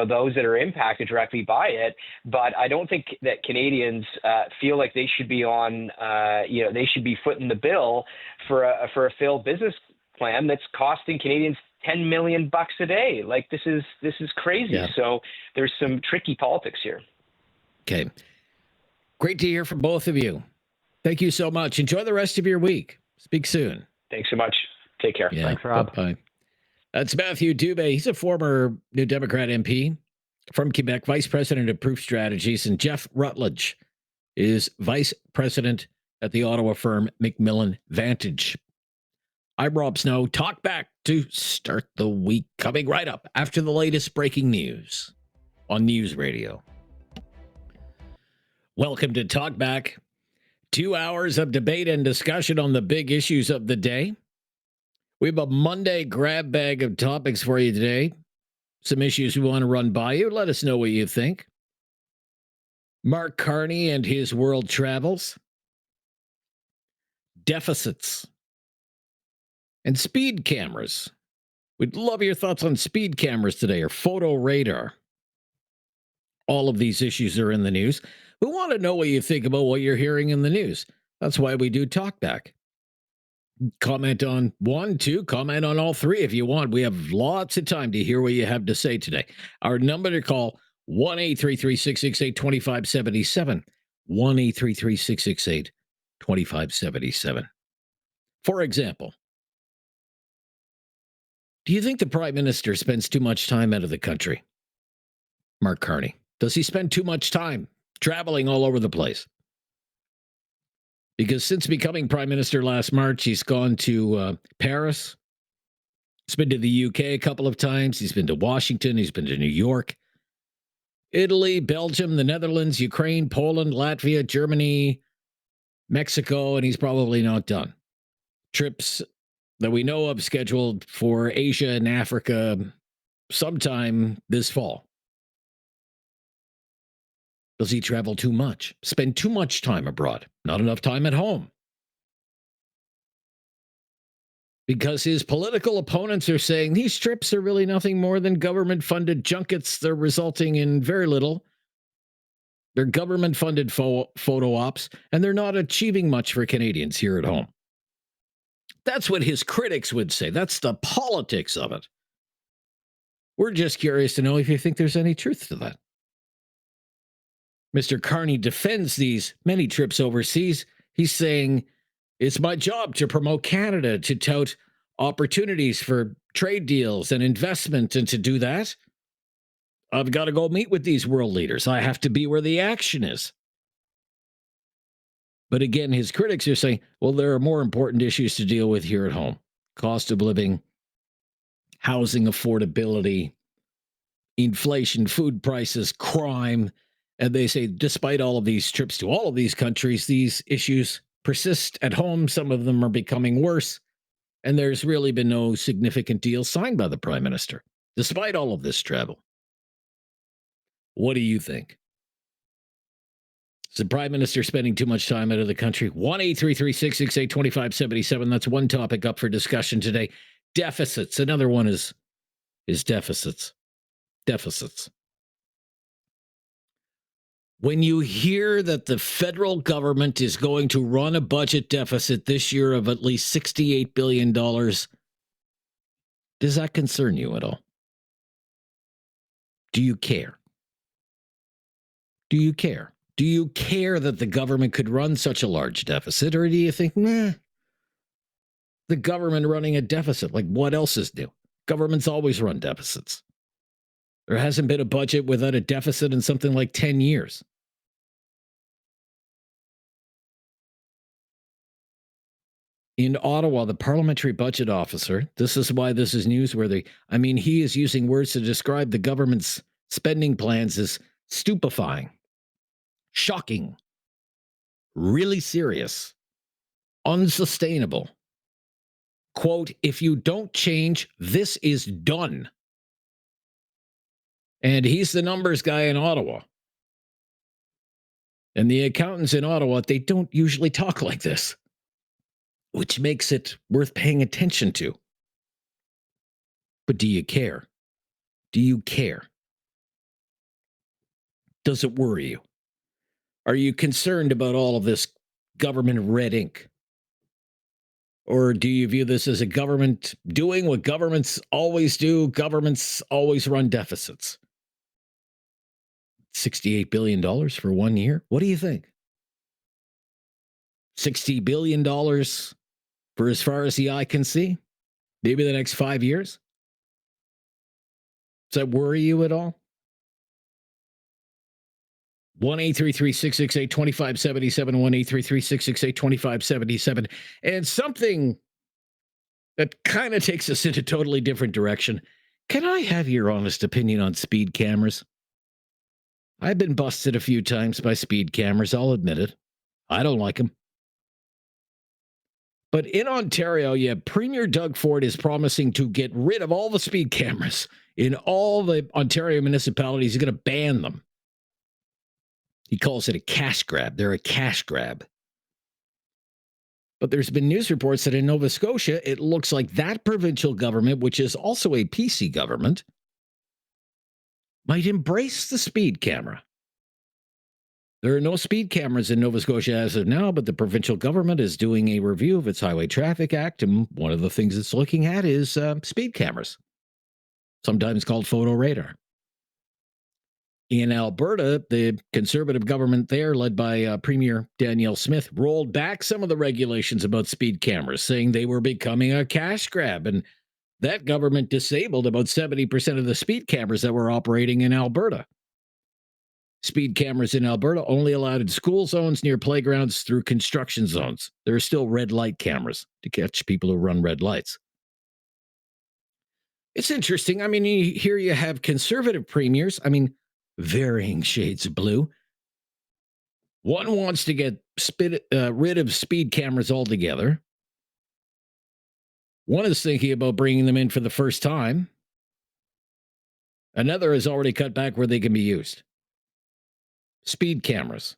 those that are impacted directly by it. But I don't think that Canadians feel like they should be on, they should be footing the bill for a failed business plan that's costing Canadians $10 million a day. This is crazy. Yeah. So there's some tricky politics here. Okay. Great to hear from both of you. Thank you so much. Enjoy the rest of your week. Speak soon. Thanks so much. Take care. Yeah. Thanks, Rob. Bye. That's Matthew Dube. He's a former New Democrat MP from Quebec, Vice President of Proof Strategies, and Jeff Rutledge is Vice President at the Ottawa firm McMillan Vantage. I'm Rob Snow. Talk back to start the week, coming right up after the latest breaking news on News Radio. Welcome to Talk Back. 2 hours of debate and discussion on the big issues of the day. We have a Monday grab bag of topics for you today. Some issues we want to run by you. Let us know what you think. Mark Carney and his world travels. Deficits. And speed cameras. We'd love your thoughts on speed cameras today, or photo radar. All of these issues are in the news. We want to know what you think about what you're hearing in the news. That's why we do Talkback. Comment on one, two, comment on all three if you want. We have lots of time to hear what you have to say today. Our number to call, 1-833-668-2577. 1-833-668-2577. For example, do you think the Prime Minister spends too much time out of the country? Mark Carney. Does he spend too much time traveling all over the place? Because since becoming Prime Minister last March, he's gone to Paris. He's been to the UK a couple of times. He's been to Washington. He's been to New York, Italy, Belgium, the Netherlands, Ukraine, Poland, Latvia, Germany, Mexico, and he's probably not done. Trips that we know of scheduled for Asia and Africa sometime this fall. Does he travel too much? Spend too much time abroad? Not enough time at home? Because his political opponents are saying these trips are really nothing more than government-funded junkets. They're resulting in very little. They're government-funded photo ops, and they're not achieving much for Canadians here at home. That's what his critics would say. That's the politics of it. We're just curious to know if you think there's any truth to that. Mr. Carney defends these many trips overseas. He's saying, it's my job to promote Canada, to tout opportunities for trade deals and investment, and to do that, I've got to go meet with these world leaders. I have to be where the action is. But again, his critics are saying, well, there are more important issues to deal with here at home. Cost of living, housing affordability, inflation, food prices, crime. And they say, despite all of these trips to all of these countries, these issues persist at home. Some of them are becoming worse. And there's really been no significant deal signed by the Prime Minister, despite all of this travel. What do you think? Is the Prime Minister spending too much time out of the country? 1-833-668-2577. That's one topic up for discussion today. Deficits. Another one is deficits. Deficits. When you hear that the federal government is going to run a budget deficit this year of at least $68 billion, does that concern you at all? Do you care? Do you care? Do you care that the government could run such a large deficit? Or do you think, nah, the government running a deficit, like what else is new? Governments always run deficits. There hasn't been a budget without a deficit in something like 10 years. In Ottawa, the parliamentary budget officer, this is why this is newsworthy. I mean, he is using words to describe the government's spending plans as stupefying, shocking, really serious, unsustainable. Quote, if you don't change, this is done. And he's the numbers guy in Ottawa. And the accountants in Ottawa, they don't usually talk like this, which makes it worth paying attention to. But do you care? Do you care? Does it worry you? Are you concerned about all of this government red ink? Or do you view this as a government doing what governments always do? Governments always run deficits. $68 billion for 1 year? What do you think? $60 billion for as far as the eye can see? Maybe the next 5 years? Does that worry you at all? 1-833-668-2577, 1-833-668-2577. And something that kind of takes us in a totally different direction. Can I have your honest opinion on speed cameras? I've been busted a few times by speed cameras, I'll admit it. I don't like them. But in Ontario, yeah, Premier Doug Ford is promising to get rid of all the speed cameras in all the Ontario municipalities. He's going to ban them. He calls it a cash grab. They're a cash grab. But there's been news reports that in Nova Scotia, it looks like that provincial government, which is also a PC government, might embrace the speed camera. There are no speed cameras in Nova Scotia as of now, but the provincial government is doing a review of its Highway Traffic Act, and one of the things it's looking at is speed cameras, sometimes called photo radar. In Alberta, the Conservative government there, led by Premier Danielle Smith, rolled back some of the regulations about speed cameras, saying they were becoming a cash grab. And that government disabled about 70% of the speed cameras that were operating in Alberta. Speed cameras in Alberta only allowed in school zones, near playgrounds, through construction zones. There are still red light cameras to catch people who run red lights. It's interesting. I mean, here you have conservative premiers. I mean, varying shades of blue. One wants to get rid of speed cameras altogether. One is thinking about bringing them in for the first time. Another has already cut back where they can be used. Speed cameras.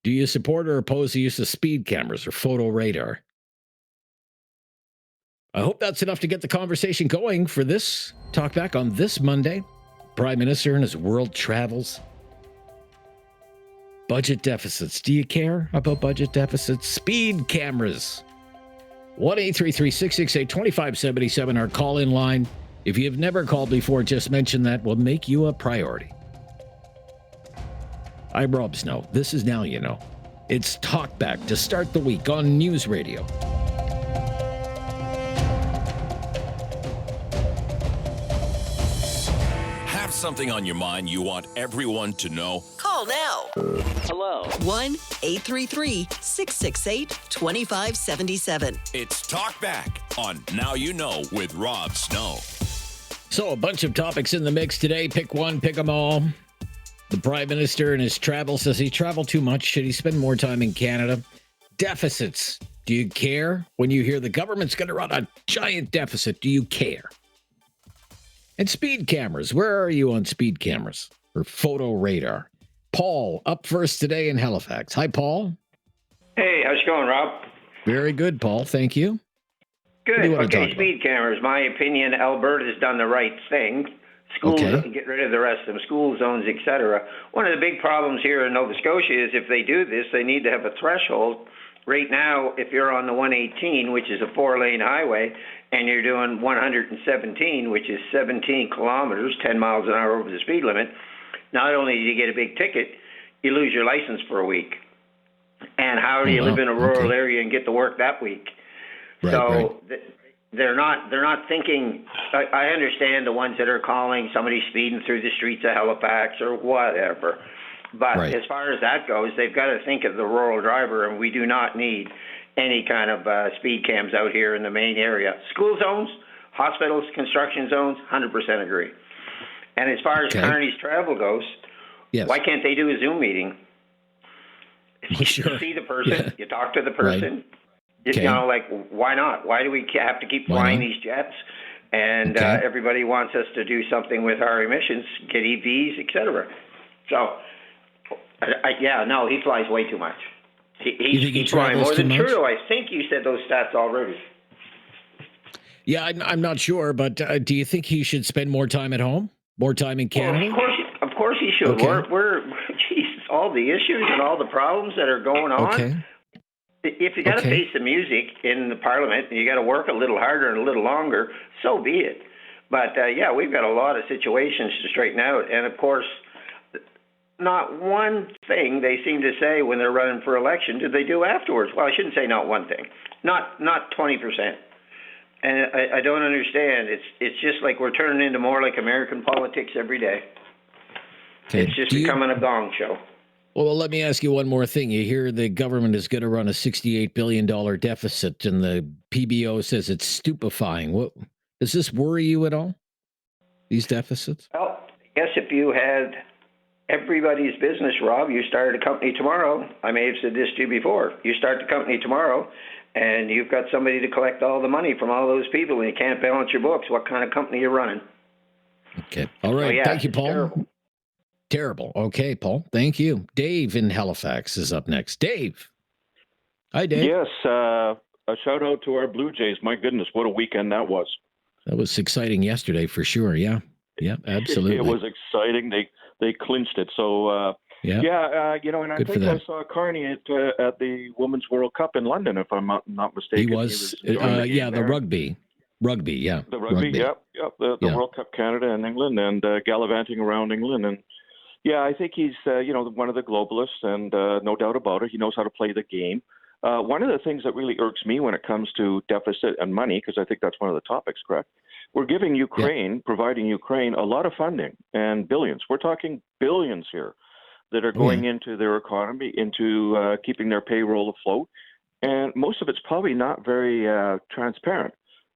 Do you support or oppose the use of speed cameras or photo radar? I hope that's enough to get the conversation going for this Talkback on this Monday. Prime Minister and his world travels. Budget deficits. Do you care about budget deficits? Speed cameras. 1-833-668-2577, our call-in line. If you've never called before, just mention that. We'll make you a priority. I'm Rob Snow. This is Now You Know. It's Talkback to start the week on News Radio. Have something on your mind you want everyone to know? Call now. Hello. 1-833-668-2577. It's Talkback on Now You Know with Rob Snow. So a bunch of topics in the mix today. Pick one, pick them all. The Prime Minister in his travel says he traveled too much. Should he spend more time in Canada? Deficits. Do you care? When you hear the government's going to run a giant deficit, do you care? And speed cameras. Where are you on speed cameras or photo radar? Paul, up first today in Halifax. Hi, Paul. Hey, how's it going, Rob? Very good, Paul. Thank you. Good. Okay, speed cameras. My opinion, Alberta's done the right thing. Schools, get rid of the rest of them, school zones, etc. One of the big problems here in Nova Scotia is if they do this, they need to have a threshold. Right now, if you're on the 118, which is a 4-lane highway, and you're doing 117, which is 17 kilometers, 10 miles an hour over the speed limit, not only do you get a big ticket, you lose your license for a week. And how do you live in a rural area and get to work that week? They're not thinking. I understand the ones that are calling somebody speeding through the streets of Halifax or whatever. But as far as that goes, they've got to think of the rural driver, and we do not need any kind of speed cams out here in the main area. School zones, hospitals, construction zones, 100% agree. And as far as Carney's travel goes, why can't they do a Zoom meeting? You see the person, you talk to the person. You know, like, why not? Why do we have to keep flying these jets? And everybody wants us to do something with our emissions, get EVs, et cetera. So, he flies way too much. He's flying more than Trudeau. I think you said those stats already. Yeah, I'm not sure, but do you think he should spend more time at home? More time in Canada? Well, of course he should. We're all the issues and all the problems that are going on. If you got to face the music in the Parliament and you got to work a little harder and a little longer, so be it. But we've got a lot of situations to straighten out, and of course, not one thing they seem to say when they're running for election did they do afterwards. Well, I shouldn't say not one thing, not 20%. And I don't understand. It's just like we're turning into more like American politics every day. It's just becoming a gong show. Well, let me ask you one more thing. You hear the government is going to run a $68 billion deficit, and the PBO says it's stupefying. What does this worry you at all, these deficits? Well, I guess if you had everybody's business, Rob, you started a company tomorrow. I may have said this to you before. You start the company tomorrow, and you've got somebody to collect all the money from all those people, and you can't balance your books. What kind of company you're running? Okay. All right. Thank you, Paul. Terrible. Okay, Paul. Thank you. Dave in Halifax is up next. Dave. Hi, Dave. Yes. A shout out to our Blue Jays. My goodness, what a weekend that was. That was exciting yesterday for sure. Yeah. Yeah, absolutely. It was exciting. They clinched it. So, and I think I saw Carney at the Women's World Cup in London, if I'm not mistaken. He was the rugby. Rugby, yeah. The rugby. The World Cup Canada and England, and gallivanting around England. And I think he's, one of the globalists, and no doubt about it, he knows how to play the game. One of the things that really irks me when it comes to deficit and money, because I think that's one of the topics, correct? We're giving Ukraine, providing Ukraine a lot of funding and billions. We're talking billions here that are going into their economy, into keeping their payroll afloat. And most of it's probably not very transparent.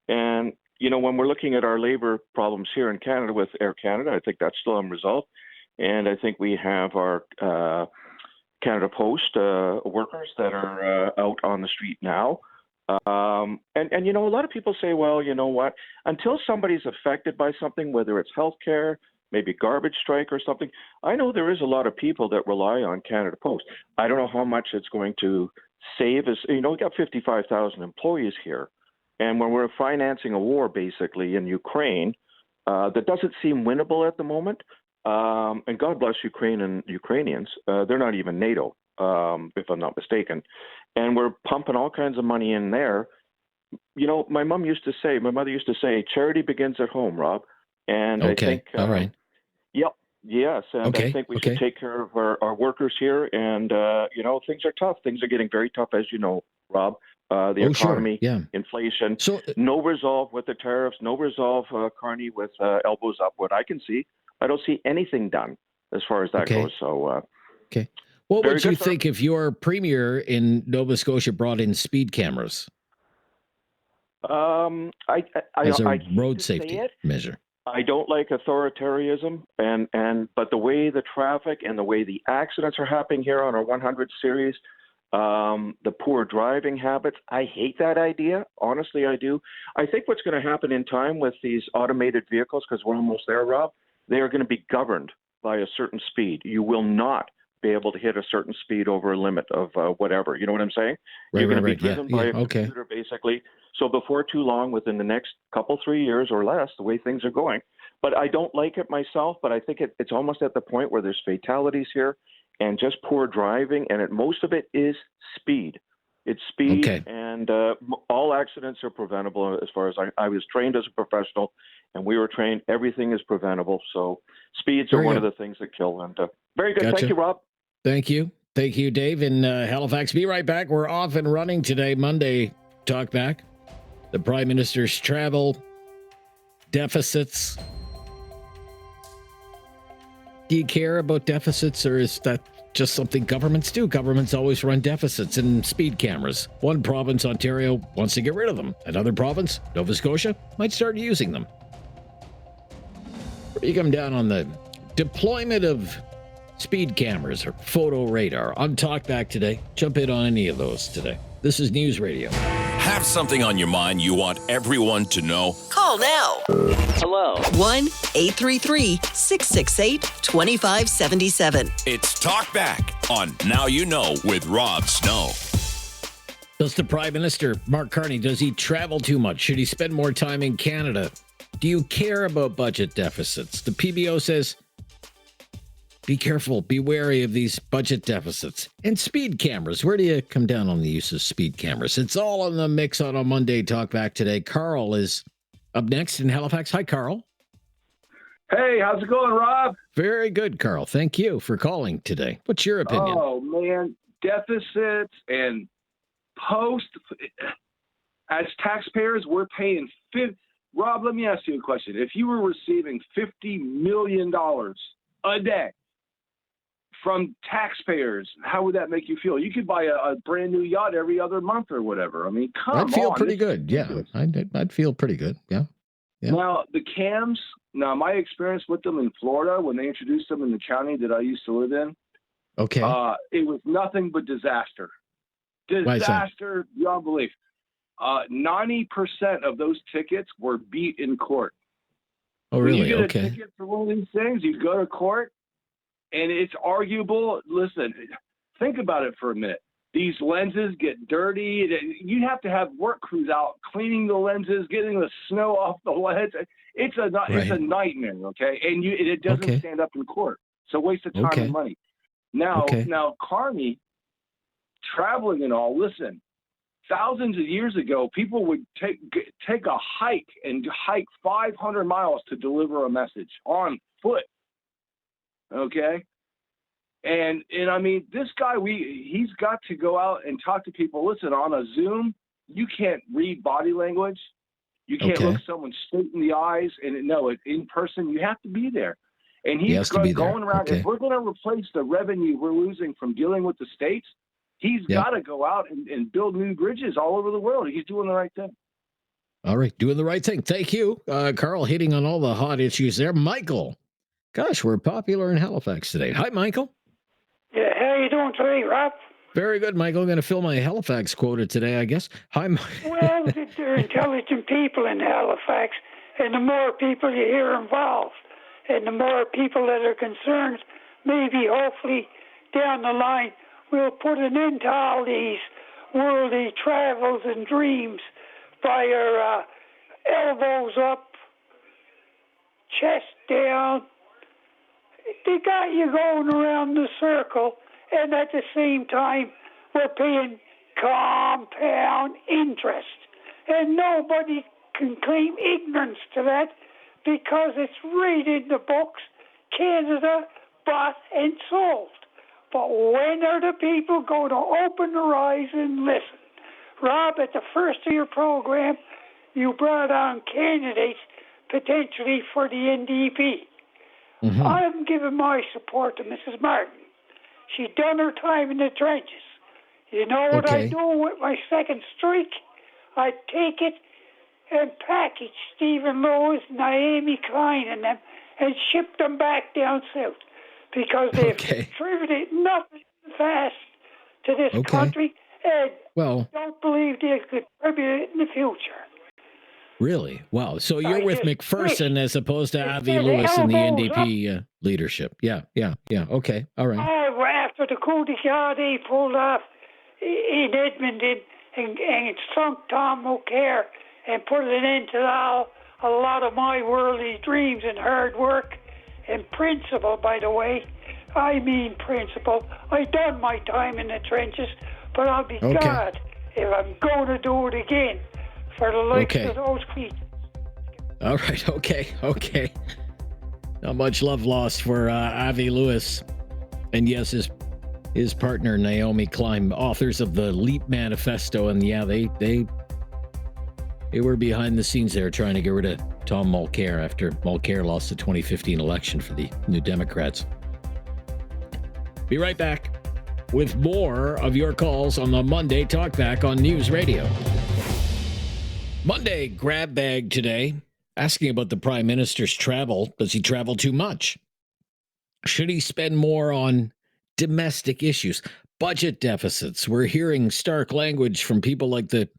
And, when we're looking at our labor problems here in Canada with Air Canada, I think that's still unresolved. And I think we have our Canada Post workers that are out on the street now. And a lot of people say, well, you know what, until somebody's affected by something, whether it's healthcare, maybe garbage strike or something, I know there is a lot of people that rely on Canada Post. I don't know how much it's going to save us. We got 55,000 employees here. And when we're financing a war, basically, in Ukraine, that doesn't seem winnable at the moment. And God bless Ukraine and Ukrainians. They're not even NATO, if I'm not mistaken. And we're pumping all kinds of money in there. My mother used to say, charity begins at home, Rob. And I think, all right. Yep. Yes. And I think we should take care of our workers here. And, things are tough. Things are getting very tough, as you know, Rob. The economy, inflation, no resolve with the tariffs, no resolve, Carney, with elbows up. What I can see, I don't see anything done as far as that goes. So, what would you think if your premier in Nova Scotia brought in speed cameras as a road safety measure? I don't like authoritarianism, but the way the traffic and the way the accidents are happening here on our 100 series, the poor driving habits, I hate that idea. Honestly, I do. I think what's going to happen in time with these automated vehicles, because we're almost there, Rob, they are going to be governed by a certain speed. You will not be able to hit a certain speed over a limit of whatever. You know what I'm saying? You're going to be driven by a computer, basically. So before too long, within the next 3 years or less, the way things are going. But I don't like it myself, but I think it's almost at the point where there's fatalities here and just poor driving, and most of it is speed. It's speed, and all accidents are preventable as far as I was trained as a professional, and we were trained everything is preventable. So speeds are one of the things that kill. And very good. Thank you, Rob. Thank you. Thank you, Dave, in Halifax. Be right back. We're off and running today, Monday, Talkback. The Prime Minister's travel, deficits. Do you care about deficits, or is that just something governments do? Governments always run deficits and speed cameras. One province, Ontario, wants to get rid of them. Another province, Nova Scotia, might start using them. Where do you come down on the deployment of speed cameras or photo radar? On Talkback today. Jump in on any of those today. This is News Radio. Have something on your mind you want everyone to know? Call now. Hello. 1-833-668-2577. It's Talkback on Now You Know with Rob Snow. Does the Prime Minister, Mark Carney, does he travel too much? Should he spend more time in Canada? Do you care about budget deficits? The PBO says, be careful, be wary of these budget deficits. And speed cameras. Where do you come down on the use of speed cameras? It's all in the mix on a Monday Talkback today. Carl is up next in Halifax. Hi, Carl. Hey, how's it going, Rob? Very good, Carl. Thank you for calling today. What's your opinion? Oh, man, deficits and as taxpayers, we're paying Rob, let me ask you a question. If you were receiving $50 million a day from taxpayers, how would that make you feel? You could buy a brand new yacht every other month or whatever. I mean, come on. I'd feel pretty good. Yeah, I'd feel pretty good. Yeah. Now, the cams, my experience with them in Florida, when they introduced them in the county that I used to live in, okay, it was nothing but disaster. Disaster beyond belief. 90% of those tickets were beat in court. Oh, really? When you get okay. a ticket for one of these things, you go to court, and it's arguable. Listen, think about it for a minute. These lenses get dirty. You have to have work crews out cleaning the lenses, getting the snow off the lens. It's a nightmare, okay? And it doesn't stand up in court. So waste of time and money. Now, Carney, traveling and all, listen, thousands of years ago, people would take a hike and hike 500 miles to deliver a message on foot. Okay? And I mean, this guy, he's got to go out and talk to people. Listen, on a Zoom, you can't read body language. You can't look someone straight in the eyes. And in person, you have to be there. And he's going around. If we're going to replace the revenue we're losing from dealing with the states, he's got to go out and build new bridges all over the world. He's doing the right thing. All right, doing the right thing. Thank you, Carl, hitting on all the hot issues there. Michael, gosh, we're popular in Halifax today. Hi, Michael. Yeah, how you doing today, Rob? Very good, Michael. I'm going to fill my Halifax quota today, I guess. Hi, Well, they're intelligent people in Halifax, and the more people you hear involved, and the more people that are concerned, maybe, hopefully, down the line, we'll put an end to all these worldly travels and dreams by our elbows up, chest down. They got you going around the circle, and at the same time, we're paying compound interest. And nobody can claim ignorance to that because it's right in the books. Canada bought and sold. But when are the people going to open their eyes and listen? Rob, at the first of your program, you brought on candidates potentially for the NDP. Mm-hmm. I'm giving my support to Mrs. Martin. She done her time in the trenches. You know what I do with my second streak? I take it and package Stephen Lewis, Naomi Klein and them and ship them back down south because they've contributed nothing fast to this country and don't believe they'll contribute it in the future. Really? Wow. So you're with McPherson as opposed to Avi Lewis in the NDP leadership. Yeah. Okay. All right. Oh, after the coup d'etat they pulled off in Edmonton and sunk Tom O'Care and put an end to a lot of my worldly dreams and hard work and principle, by the way. I mean principle. I done my time in the trenches, but I'll be glad if I'm going to do it again. For the likes of those people. All right, okay. Not much love lost for Avi Lewis. And yes, his his partner Naomi Klein, authors of the Leap Manifesto, and they were behind the scenes there trying to get rid of Tom Mulcair after Mulcair lost the 2015 election for the New Democrats. Be right back with more of your calls on the Monday Talkback on News Radio. Monday grab bag today, asking about the Prime Minister's travel. Does he travel too much? Should he spend more on domestic issues? Budget deficits. We're hearing stark language from people like the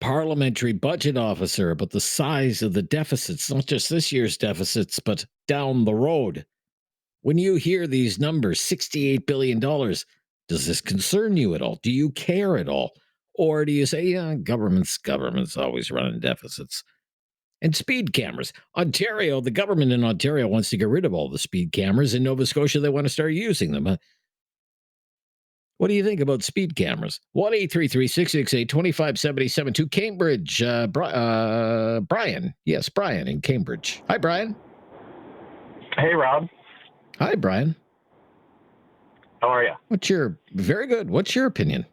parliamentary budget officer about the size of the deficits, not just this year's deficits, but down the road. When you hear these numbers, $68 billion, does this concern you at all? Do you care at all? Or do you say, yeah, government's always running deficits? And speed cameras. Ontario, the government in Ontario wants to get rid of all the speed cameras. In Nova Scotia, they want to start using them. What do you think about speed cameras? 1-833-668-2570 to Cambridge. Brian. Yes, Brian in Cambridge. Hi, Brian. Hey, Rob. Hi, Brian. How are you? Very good. What's your opinion?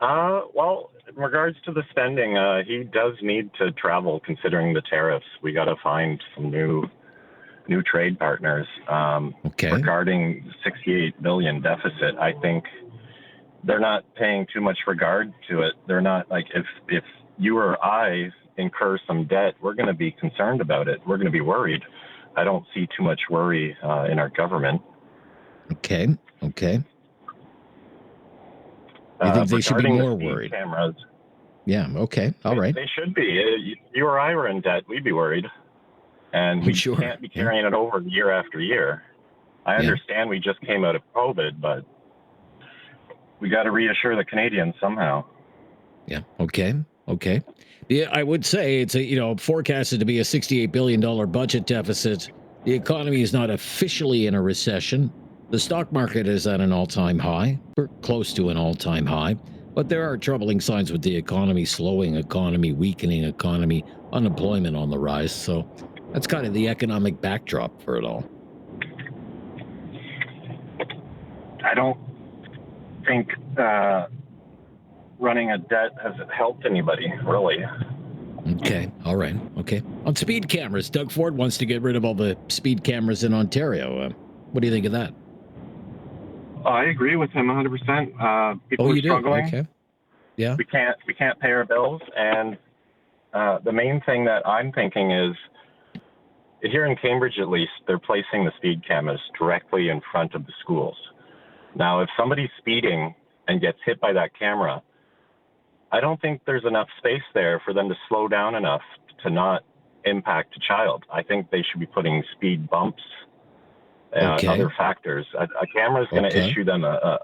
Well, in regards to the spending, he does need to travel considering the tariffs. We got to find some new trade partners. Regarding $68 billion deficit, I think they're not paying too much regard to it. They're not like, if you or I incur some debt, we're going to be concerned about it. We're going to be worried. I don't see too much worry in our government. Okay. You think they should be more worried? Cameras. Yeah. Okay. All right. They should be. You or I were in debt, we'd be worried. And we can't be carrying it over year after year. I understand we just came out of COVID, but we got to reassure the Canadians somehow. Yeah. Okay. Yeah, I would say it's forecasted to be a $68 billion budget deficit. The economy is not officially in a recession. The stock market is at an all-time high, or close to an all-time high. But there are troubling signs with the economy, slowing economy, weakening economy, unemployment on the rise. So that's kind of the economic backdrop for it all. I don't think running a debt has helped anybody, really. Okay. All right. Okay. On speed cameras, Doug Ford wants to get rid of all the speed cameras in Ontario. What do you think of that? I agree with him 100%. People are struggling. Okay. Yeah. We can't pay our bills, and the main thing that I'm thinking is, here in Cambridge at least, they're placing the speed cameras directly in front of the schools. Now, if somebody's speeding and gets hit by that camera, I don't think there's enough space there for them to slow down enough to not impact a child. I think they should be putting speed bumps and other factors. A camera is going to issue them a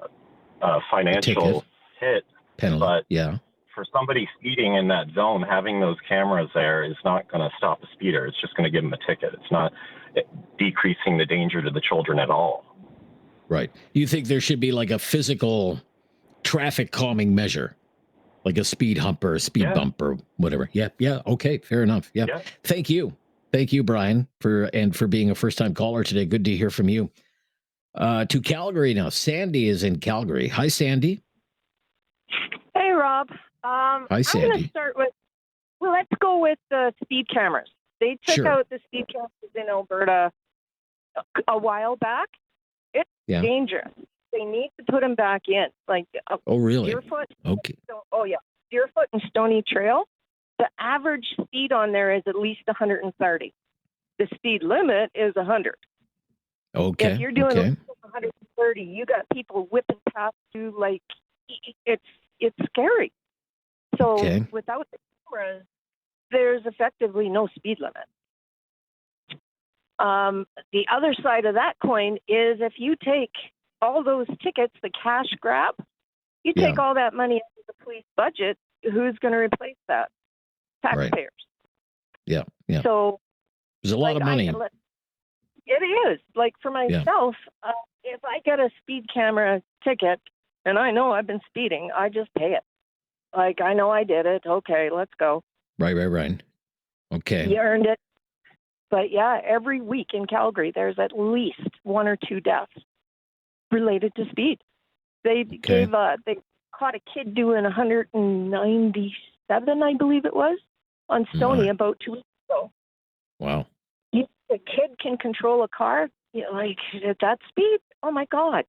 financial hit, penalty. But for somebody speeding in that zone, having those cameras there is not going to stop a speeder. It's just going to give them a ticket. It's not decreasing the danger to the children at all. Right. You think there should be like a physical traffic calming measure, like a speed hump or a speed bump or whatever. Yeah. Okay. Fair enough. Yeah. Thank you, Brian, for being a first-time caller today. Good to hear from you. To Calgary now. Sandy is in Calgary. Hi, Sandy. Hey, Rob. Hi, Sandy. I'm going to start with, let's go with the speed cameras. They took out the speed cameras in Alberta a while back. It's dangerous. They need to put them back in. Like, oh, really? Deerfoot. Okay. Deerfoot and Stony Trail. The average speed on there is at least 130. The speed limit is 100. Okay. If you're doing 130, you got people whipping past you like it's scary. So without the cameras, there's effectively no speed limit. The other side of that coin is if you take all those tickets, the cash grab, you take all that money out of the police budget, who's going to replace that? Taxpayers. Right. Yeah. So there's a lot of money. It is. Like for myself, if I get a speed camera ticket and I know I've been speeding, I just pay it. Like, I know I did it. Okay, let's go. Right. Okay. You earned it. But every week in Calgary, there's at least one or two deaths related to speed. They they caught a kid doing 197, I believe it was, on Stony about 2 weeks ago. Wow. The kid can control a car, like at that speed. Oh my God!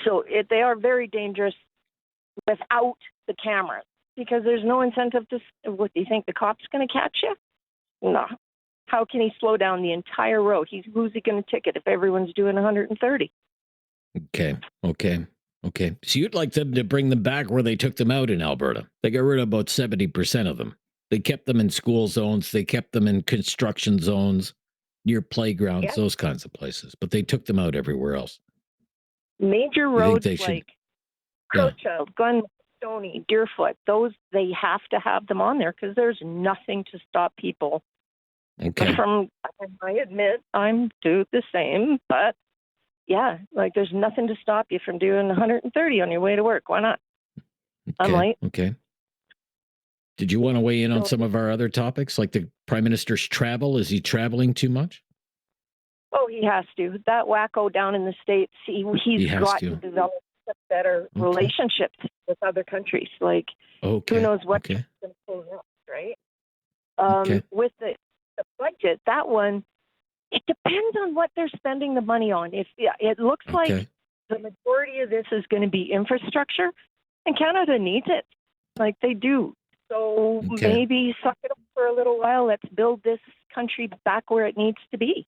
So they are very dangerous without the cameras because there's no incentive to. What do you think? The cop's going to catch you? No. How can he slow down the entire road? Who's he going to ticket if everyone's doing 130? Okay. So you'd like them to bring them back where they took them out in Alberta. They got rid of about 70% of them. They kept them in school zones. They kept them in construction zones, near playgrounds, those kinds of places. But they took them out everywhere else. Major roads like Crowchild, Gun, Stony, Deerfoot, those, they have to have them on there because there's nothing to stop people from, I admit, I'm do the same, but yeah, like there's nothing to stop you from doing 130 on your way to work. Why not? I'm late. Okay. Did you want to weigh in on some of our other topics, like the Prime Minister's travel? Is he traveling too much? Oh, he has to. That wacko down in the States, he's got to develop better relationships with other countries. Like, who knows what he's going to pull up, right? With the budget, that one, it depends on what they're spending the money on. If it looks like the majority of this is going to be infrastructure, and Canada needs it, like they do. So maybe suck it up for a little while. Let's build this country back where it needs to be.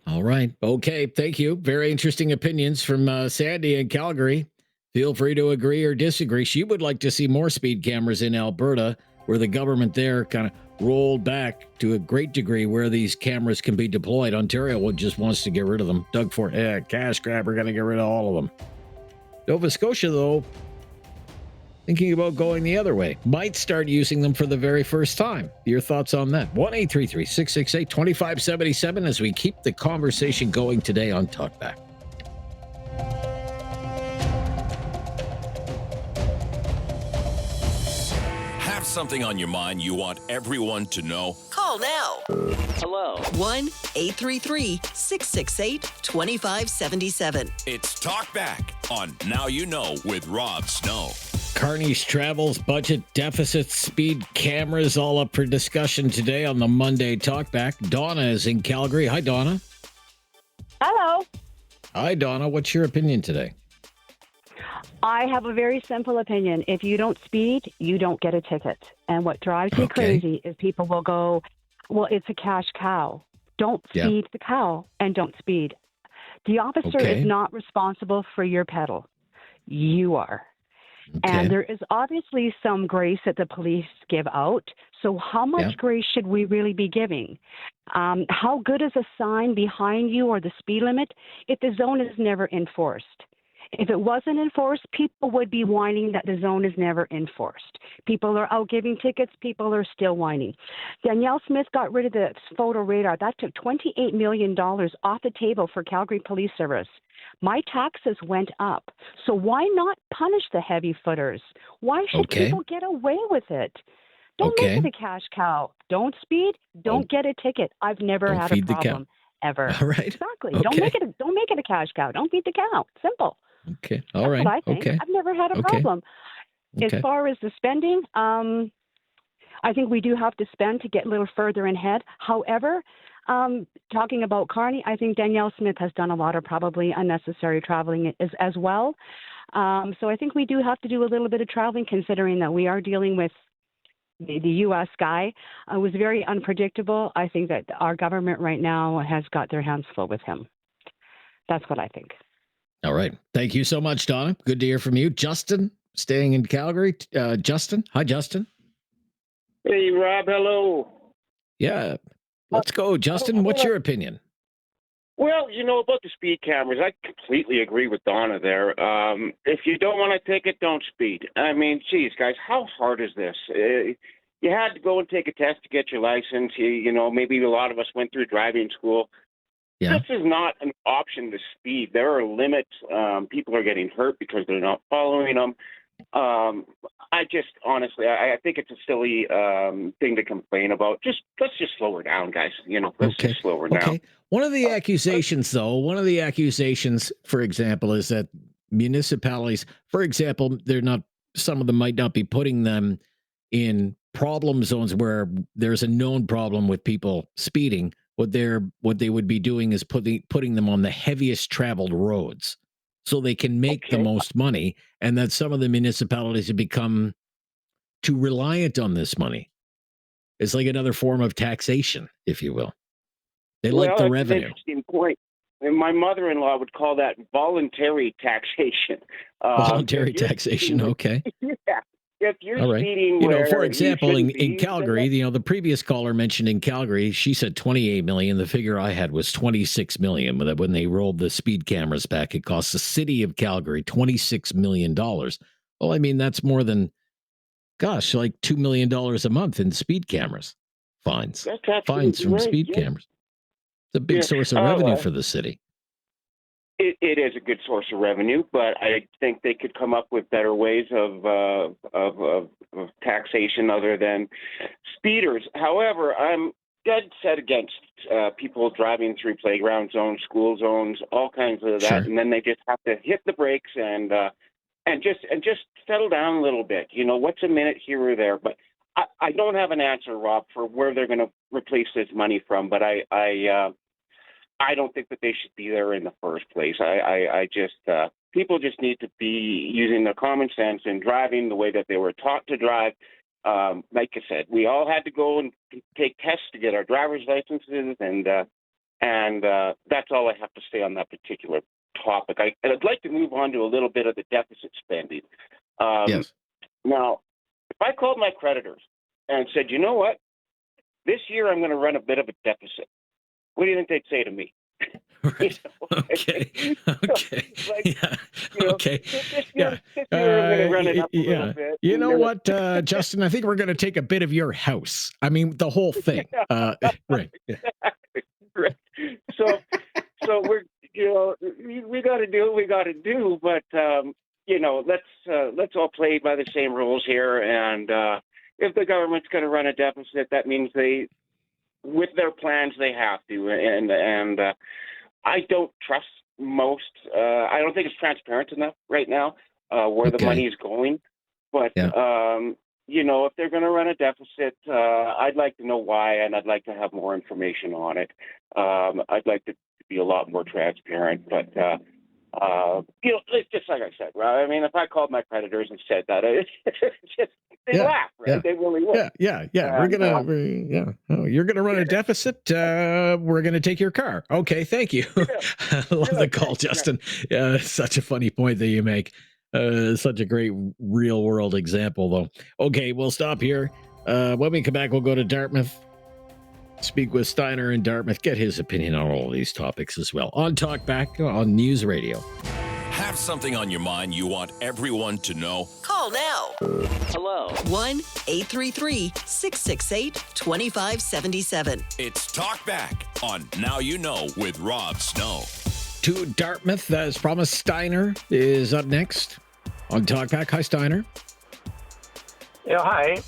All right. Okay. Thank you. Very interesting opinions from Sandy in Calgary. Feel free to agree or disagree. She would like to see more speed cameras in Alberta, where the government there kind of rolled back to a great degree where these cameras can be deployed. Ontario just wants to get rid of them. Doug Ford, cash grab, we're going to get rid of all of them. Nova Scotia, though, thinking about going the other way. Might start using them for the very first time. Your thoughts on that? 1-833-668-2577 as we keep the conversation going today on Talkback. Have something on your mind you want everyone to know? Call now. Hello. 1-833-668-2577. It's Talkback on Now You Know with Rob Snow. Carney's travels, budget deficits, speed cameras, all up for discussion today on the Monday Talkback. Donna is in Calgary. Hi, Donna. Hello. Hi, Donna. What's your opinion today? I have a very simple opinion. If you don't speed, you don't get a ticket. And what drives me crazy is people will go, well, it's a cash cow. Don't feed the cow and don't speed. The officer is not responsible for your pedal. You are. And there is obviously some grace that the police give out. So how much grace should we really be giving? How good is a sign behind you or the speed limit if the zone is never enforced? If it wasn't enforced, people would be whining that the zone is never enforced. People are out giving tickets. People are still whining. Danielle Smith got rid of the photo radar. That took $28 million off the table for Calgary Police Service. My taxes went up. So why not punish the heavy footers? Why should people get away with it? Don't make it a cash cow. Don't speed. Don't get a ticket. I've never had a problem ever. All right. Exactly. Don't make it a cash cow. Don't feed the cow. Simple. Okay. All right. That's what I think. I've never had a problem. As far as the spending, I think we do have to spend to get a little further ahead. However, talking about Carney, I think Danielle Smith has done a lot of probably unnecessary traveling as well. So I think we do have to do a little bit of traveling, considering that we are dealing with the U.S. guy. It was very unpredictable. I think that our government right now has got their hands full with him. That's what I think. All right. Thank you so much, Donna. Good to hear from you. Justin, staying in Calgary. Justin. Hi, Justin. Hey, Rob. Hello. Yeah. Let's go, Justin. What's your opinion? Well, about the speed cameras, I completely agree with Donna there. If you don't want a ticket, don't speed. I mean, geez, guys, how hard is this? You had to go and take a test to get your license. Maybe a lot of us went through driving school. Yeah. This is not an option to speed. There are limits. People are getting hurt because they're not following them. I just honestly, I think it's a silly thing to complain about. Let's just slow her down, guys. Let's just slow her down. One of the accusations, for example, is that municipalities, for example, some of them might not be putting them in problem zones where there's a known problem with people speeding. What they would be doing is putting them on the heaviest traveled roads so they can make the most money, and that some of the municipalities have become too reliant on this money. It's like another form of taxation, if you will. They like the revenue. That's an interesting point. And my mother-in-law would call that voluntary taxation. Voluntary taxation, okay. Yeah. If you're all right. speeding, For example, in Calgary, the previous caller mentioned in Calgary, she said 28 million. The figure I had was 26 million. When they rolled the speed cameras back, it cost the city of Calgary $26 million. Well, I mean, that's more than, gosh, like $2 million a month in speed cameras. Fines from speed cameras. It's a big source of revenue for the city. It is a good source of revenue, but I think they could come up with better ways of taxation other than speeders. However, I'm dead set against people driving through playground zones, school zones, all kinds of that, and then they just have to hit the brakes and just settle down a little bit. What's a minute here or there? But I don't have an answer, Rob, for where they're going to replace this money from. But I don't think that they should be there in the first place. I just people just need to be using their common sense and driving the way that they were taught to drive. Like I said, we all had to go and take tests to get our driver's licenses, and that's all I have to say on that particular topic. I'd like to move on to a little bit of the deficit spending. Yes. Now, if I called my creditors and said, you know what, this year I'm going to run a bit of a deficit, what do you think they'd say to me? Right. Okay. You know what, Justin? I think we're going to take a bit of your house. I mean, the whole thing. Right. Yeah. Right. So we're we got to do what we got to do, but let's all play by the same rules here. And if the government's going to run a deficit, that means with their plans, they have to, and I don't trust most. I don't think it's transparent enough right now where the money is going. But if they're going to run a deficit, I'd like to know why, and I'd like to have more information on it. I'd like to be a lot more transparent. But it's just like I said. Right? I mean, if I called my creditors and said that, they'd laugh, right? Yeah. They really would. Yeah. You're gonna run a deficit. We're gonna take your car. Okay, thank you. I love the call, Justin. Yeah, such a funny point that you make. Such a great real world example, though. Okay, we'll stop here. When we come back, we'll go to Dartmouth. Speak with Steiner in Dartmouth. Get his opinion on all of these topics as well. On Talkback on News Radio. Have something on your mind you want everyone to know? Call now. Hello. 1-833-668-2577. It's Talkback on Now You Know with Rob Snow. To Dartmouth, as promised, Steiner is up next on Talkback. Hi, Steiner. Yeah, hi.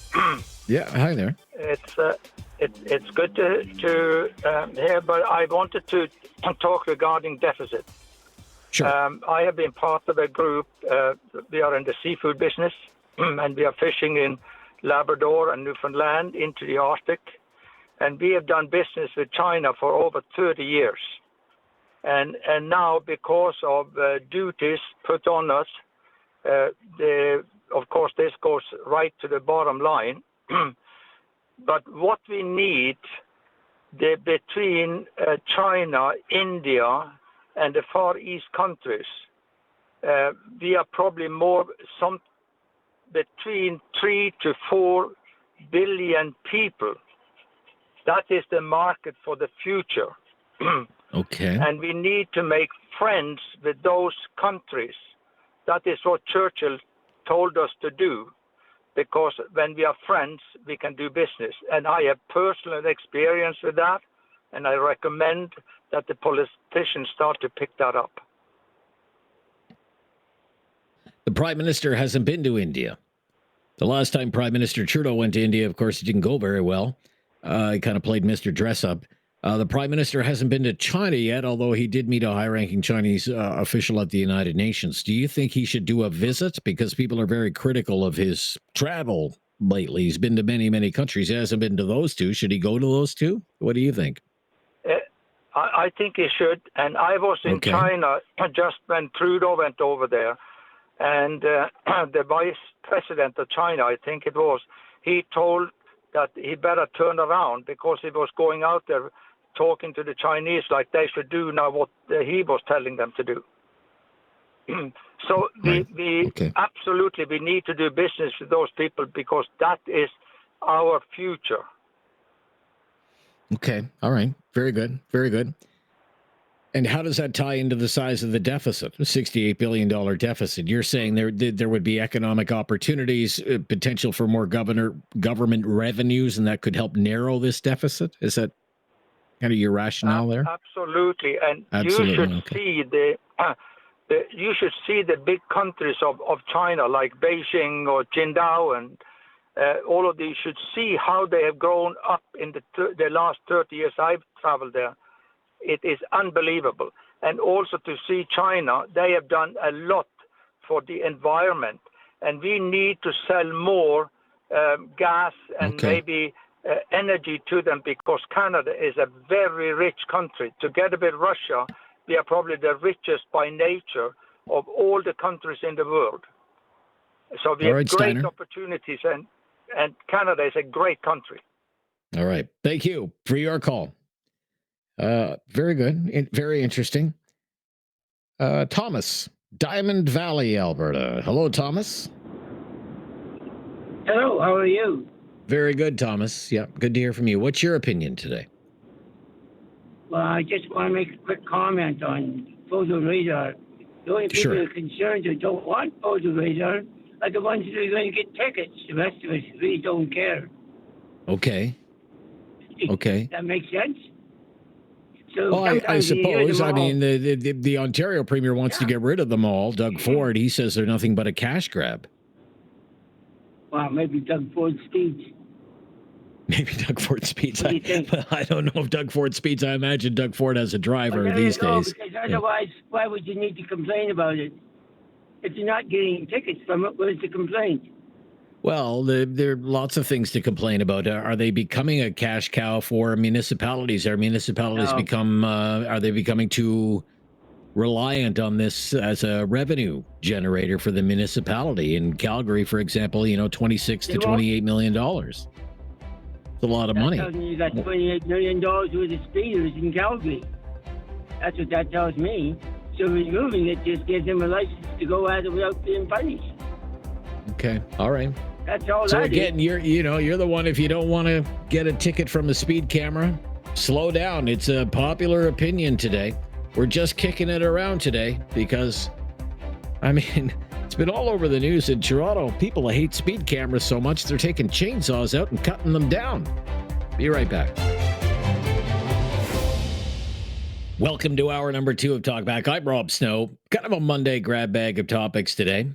Yeah, hi there. It's good to hear, but I wanted to talk regarding deficit. Sure. I have been part of a group. We are in the seafood business, and we are fishing in Labrador and Newfoundland into the Arctic. And we have done business with China for over 30 years. And now, because of duties put on us, of course, this goes right to the bottom line. But what we need between China, India, and the Far East countries, we are probably between 3 to 4 billion people. That is the market for the future. Okay. And we need to make friends with those countries. That is what Churchill told us to do. Because when we are friends, we can do business. And I have personal experience with that, and I recommend that the politicians start to pick that up. The Prime Minister hasn't been to India. The last time Prime Minister Trudeau went to India, of course, it didn't go very well. He kind of played Mr. Dress-Up. The Prime Minister hasn't been to China yet, although he did meet a high-ranking Chinese official at the United Nations. Do you think he should do a visit? Because people are very critical of his travel lately. He's been to many, many countries. He hasn't been to those two. Should he go to those two? What do you think? I think he should. And I was in China just when Trudeau went over there. And the vice president of China, I think it was, he told that he better turn around because he was going out there talking to the Chinese like they should do now what he was telling them to do. So we absolutely, we need to do business with those people because that is our future. Okay. All right. Very good. Very good. And how does that tie into the size of the deficit, a $68 billion deficit? You're saying there would be economic opportunities, potential for more government revenues, and that could help narrow this deficit? Is that kind of your rationale there? Absolutely. And you should see you should see the big countries of China, like Beijing or Qingdao, and all of these should see how they have grown up in the last 30 years I've traveled there. It is unbelievable. And also to see China, they have done a lot for the environment. And we need to sell more gas and maybe energy to them because Canada is a very rich country. Together with Russia, we are probably the richest by nature of all the countries in the world. So we have great Steiner. Opportunities, and Canada is a great country. All right. Thank you for your call. Very good. Very interesting. Thomas, Diamond Valley, Alberta. Hello, Thomas. Hello, how are you? Very good, Thomas. Yeah, good to hear from you. What's your opinion today? Well, I just want to make a quick comment on photo radar. The only people who are concerned who don't want photo radar are the ones that are going to get tickets. The rest of us really don't care. Okay. That makes sense? So well, I suppose. I mean, the Ontario Premier wants to get rid of them all. Doug Ford, he says they're nothing but a cash grab. Well, maybe Doug Ford speeds. Maybe Doug Ford speeds. I don't know if Doug Ford speeds. I imagine Doug Ford has a driver these days. Because otherwise, why would you need to complain about it? If you're not getting tickets from it, what is the complaint? Well, there are lots of things to complain about. Are they becoming a cash cow for municipalities? Are municipalities are they becoming too reliant on this as a revenue generator for the municipality? In Calgary, for example, $26 to $28 million. It's a lot of money. That tells me you got $28 million worth of speeders in Calgary. That's what that tells me. So removing it just gives them a license to go at it without being punished. Okay. All right. That's all. So again, you're the one. If you don't want to get a ticket from the speed camera, slow down. It's a popular opinion today. We're just kicking it around today because, I mean, it's been all over the news in Toronto. People hate speed cameras so much they're taking chainsaws out and cutting them down. Be right back. Welcome to hour number 2 of Talkback. I'm Rob Snow. Kind of a Monday grab bag of topics today.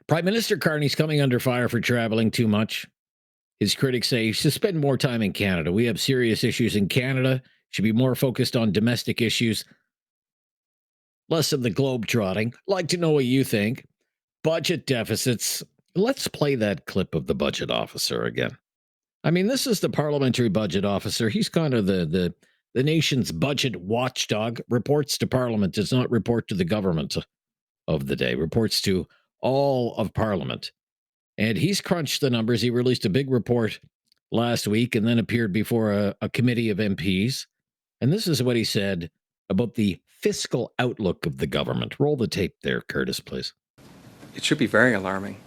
Prime Minister Carney's coming under fire for traveling too much. His critics say he should spend more time in Canada. We have serious issues in Canada. Should be more focused on domestic issues. Less of the globe trotting. Like to know what you think. Budget deficits. Let's play that clip of the budget officer again. I mean, this is the parliamentary budget officer. He's kind of the nation's budget watchdog. Reports to Parliament. Does not report to the government of the day. Reports to all of Parliament. And he's crunched the numbers. He released a big report last week and then appeared before a committee of MPs. And this is what he said about the fiscal outlook of the government. Roll the tape there, Curtis, please. It should be very alarming,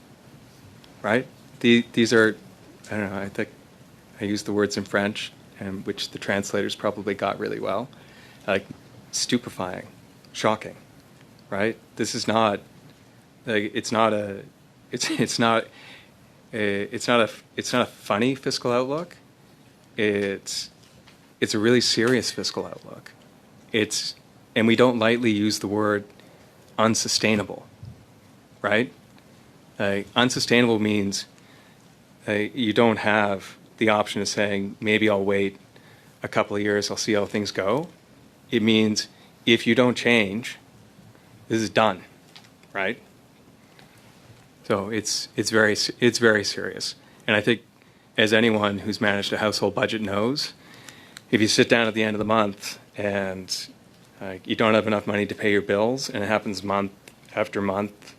right? These are, I don't know, I think I used the words in French, which the translators probably got really well, like stupefying, shocking, right? This is not, it's not a funny fiscal outlook. It's a really serious fiscal outlook. And we don't lightly use the word unsustainable right? Unsustainable means you don't have the option of saying, maybe I'll wait a couple of years, I'll see how things go. It means if you don't change, this is done, right? So it's very serious. And I think, as anyone who's managed a household budget knows, if you sit down at the end of the month and you don't have enough money to pay your bills, and it happens month after month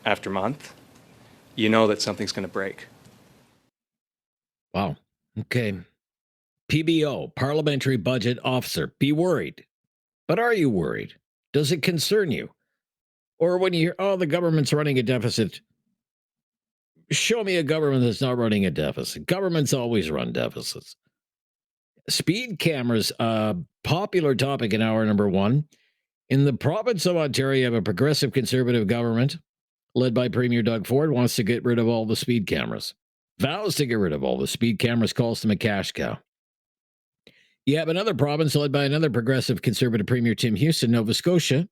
after month, you know that something's going to break. Wow. Okay. PBO, Parliamentary Budget Officer. Be worried. But are you worried? Does it concern you? Or when you hear, oh, the government's running a deficit, show me a government that's not running a deficit. Governments always run deficits. Speed cameras, popular topic in hour number one. In the province of Ontario, you have a progressive conservative government led by Premier Doug Ford, wants to get rid of all the speed cameras. Vows to get rid of all the speed cameras, calls them a cash cow. You have another province led by another progressive conservative Premier Tim Houston, Nova Scotia,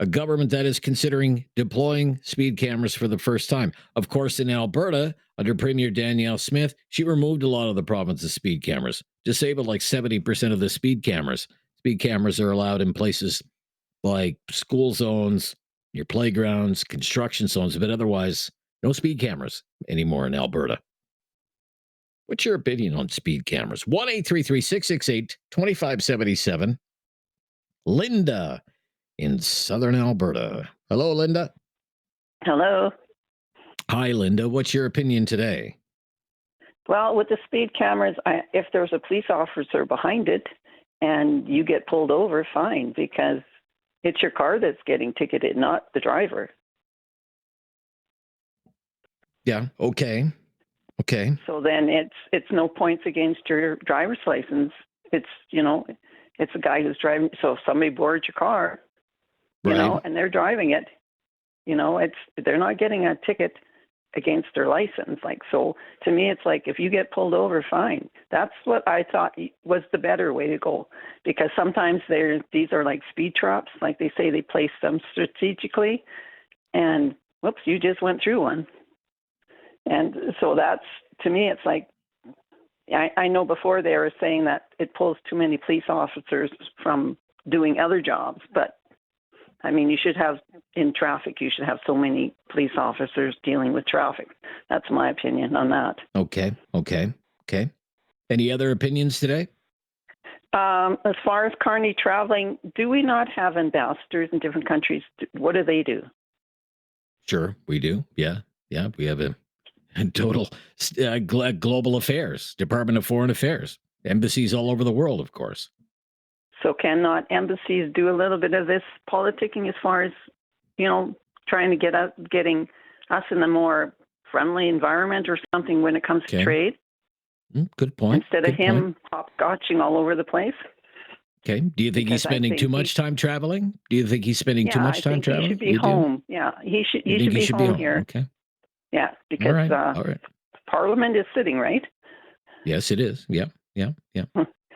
a government that is considering deploying speed cameras for the first time. Of course, in Alberta, under Premier Danielle Smith, she removed a lot of the province's speed cameras, disabled like 70% of the speed cameras. Speed cameras are allowed in places like school zones, your playgrounds, construction zones, but otherwise, no speed cameras anymore in Alberta. What's your opinion on speed cameras? 1-833-668-2577. Linda in southern Alberta. Hello, Linda. Hello. Hi, Linda. What's your opinion today? Well, with the speed cameras, if there's a police officer behind it and you get pulled over, fine, because it's your car that's getting ticketed, not the driver. Yeah, okay. Okay. So then it's no points against your driver's license. It's, it's a guy who's driving. So if somebody boards your car, and they're driving it, they're not getting a ticket against their license. So to me, it's like, if you get pulled over, fine. That's what I thought was the better way to go, because sometimes these are like speed traps. Like they say, they place them strategically, and whoops, you just went through one. And so that's, to me, it's like, I know before they were saying that it pulls too many police officers from doing other jobs, but I mean, you should have, in traffic, you should have so many police officers dealing with traffic. That's my opinion on that. Okay. Any other opinions today? As far as Carney traveling, do we not have ambassadors in different countries? What do they do? Sure, we do. Yeah. We have a total global affairs, Department of Foreign Affairs, embassies all over the world, of course. So cannot embassies do a little bit of this politicking as far as, trying to getting us in a more friendly environment or something when it comes to trade? Good point. Instead of him hopscotching all over the place. Okay. Do you think he's spending too much time traveling? Do you think he's spending too much time traveling? He should be home. Yeah, he should be home here. Okay. Yeah, because all right. Parliament is sitting, right? Yes, it is. Yeah.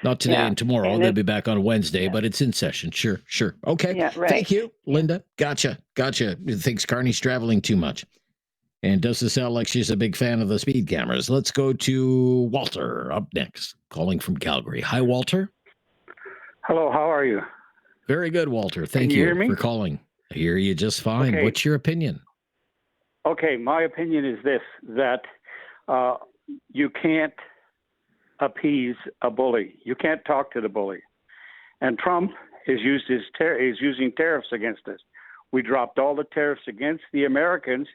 Not today and tomorrow. They'll be back on Wednesday, but it's in session. Sure. Okay. Yeah, right. Thank you, Linda. Gotcha. Thinks Carney's traveling too much. And does it sound like she's a big fan of the speed cameras? Let's go to Walter up next, calling from Calgary. Hi, Walter. Hello, how are you? Very good, Walter. Thank you for calling. I hear you just fine. Okay. What's your opinion? Okay, my opinion is this, that you can't appease a bully. You can't talk to the bully. And Trump is using tariffs against us. We dropped all the tariffs against the Americans,